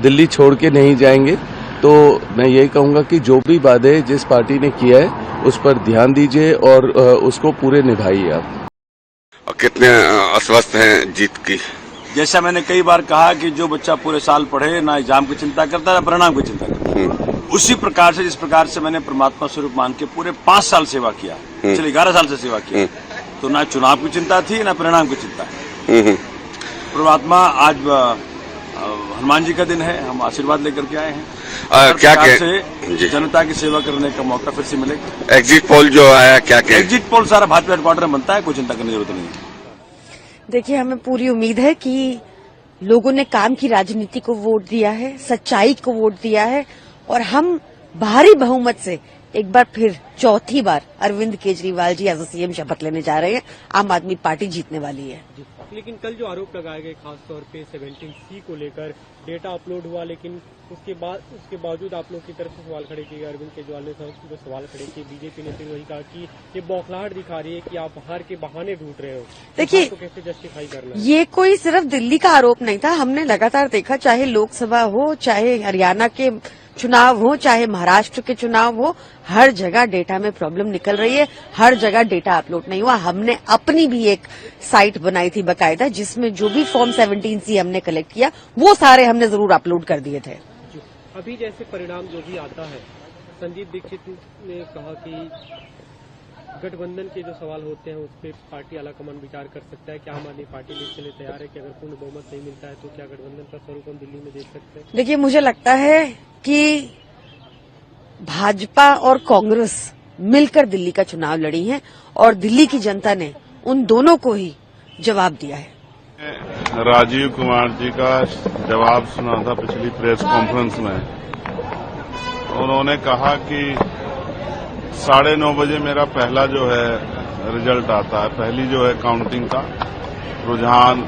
दिल्ली छोड़ के नहीं जाएंगे। तो मैं यही कहूंगा कि जो भी वादे जिस पार्टी ने किया है उस पर ध्यान दीजिए और उसको पूरे निभाइए आप। और कितने आश्वस्त हैं जीत की? जैसा मैंने कई बार कहा कि जो बच्चा पूरे साल पढ़े, ना एग्जाम की चिंता करता, ना परिणाम की चिंता करता, उसी प्रकार से जिस प्रकार से मैंने परमात्मा स्वरूप मान के पूरे 5 साल सेवा किया, पिछले 11 साल से सेवा किया, तो ना चुनाव की चिंता थी ना परिणाम की चिंता। परमात्मा आज हनुमान जी का दिन है, हम आशीर्वाद लेकर के आए हैं। क्या से जनता की सेवा करने का मौका फिर से मिलेगा। एग्जिट पोल जो आया, क्या एग्जिट पोल सारा भाजपा हेडक्वार्टर में बनता है, कोई चिंता करने की जरूरत नहीं है। देखिए, हमें पूरी उम्मीद है कि लोगों ने काम की राजनीति को वोट दिया है, सच्चाई को वोट दिया है और हम भारी बहुमत से एक बार फिर चौथी बार अरविंद केजरीवाल जी एज सीएम शपथ लेने जा रहे हैं। आम आदमी पार्टी जीतने वाली है। लेकिन कल जो आरोप लगाए गए खासतौर पे 17C को लेकर डेटा अपलोड हुआ, लेकिन उसके बावजूद आप लोग की तरफ से सवाल खड़े किए गए। अरविंद केजरीवाल ने जो सवाल खड़े किए, बीजेपी ने फिर वही कहा कि ये बौखलाहट दिखा रही है कि आप हार के बहाने ढूंढ रहे हो। देखिए, तो कैसे जस्टिफाई करना है? ये कोई सिर्फ दिल्ली का आरोप नहीं था। हमने लगातार देखा, चाहे लोकसभा हो, चाहे हरियाणा के चुनाव हो, चाहे महाराष्ट्र के चुनाव हो, हर जगह डेटा में प्रॉब्लम निकल रही है, हर जगह डेटा अपलोड नहीं हुआ। हमने अपनी भी एक साइट बनाई थी बकायदा, जिसमें जो भी फॉर्म 17C हमने कलेक्ट किया वो सारे हमने जरूर अपलोड कर दिए थे। अभी जैसे परिणाम जो भी आता है, संजीव दीक्षित ने कहा कि गठबंधन के जो सवाल होते हैं उस पर पार्टी आलाकमान विचार कर सकता है। क्या आम आदमी पार्टी इसके लिए तैयार है कि अगर पूर्ण बहुमत नहीं मिलता है तो क्या गठबंधन का स्वरूप हम दिल्ली में देख सकते हैं? देखिए, मुझे लगता है कि भाजपा और कांग्रेस मिलकर दिल्ली का चुनाव लड़ी है और दिल्ली की जनता ने उन दोनों को ही जवाब दिया है। राजीव कुमार जी का जवाब सुना था पिछली प्रेस कॉन्फ्रेंस में। उन्होंने कहा कि 9:30 बजे मेरा पहला जो है रिजल्ट आता है, पहली जो है काउंटिंग का रुझान,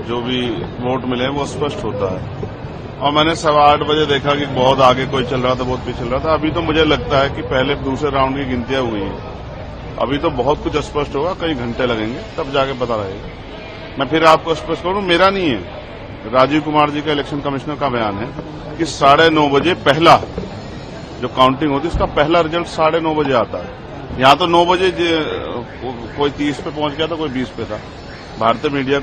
जो भी वोट मिले वो स्पष्ट होता है। और मैंने 8:15 बजे देखा कि बहुत आगे कोई चल रहा था, बहुत पीछे चल रहा था। अभी तो मुझे लगता है कि पहले दूसरे राउंड की गिनतियां हुई हैं, अभी तो बहुत कुछ स्पष्ट होगा, कई घंटे लगेंगे तब जाके पता रहेगा। मैं फिर आपको स्पष्ट करूं, मेरा नहीं है, राजीव कुमार जी का इलेक्शन कमिश्नर का बयान है कि 9:30 बजे पहला जो काउंटिंग होती है उसका पहला रिजल्ट 9:30 बजे आता है। यहाँ तो 9 बजे कोई 30 पे पहुंच गया था, कोई 20 पे था। भारतीय मीडिया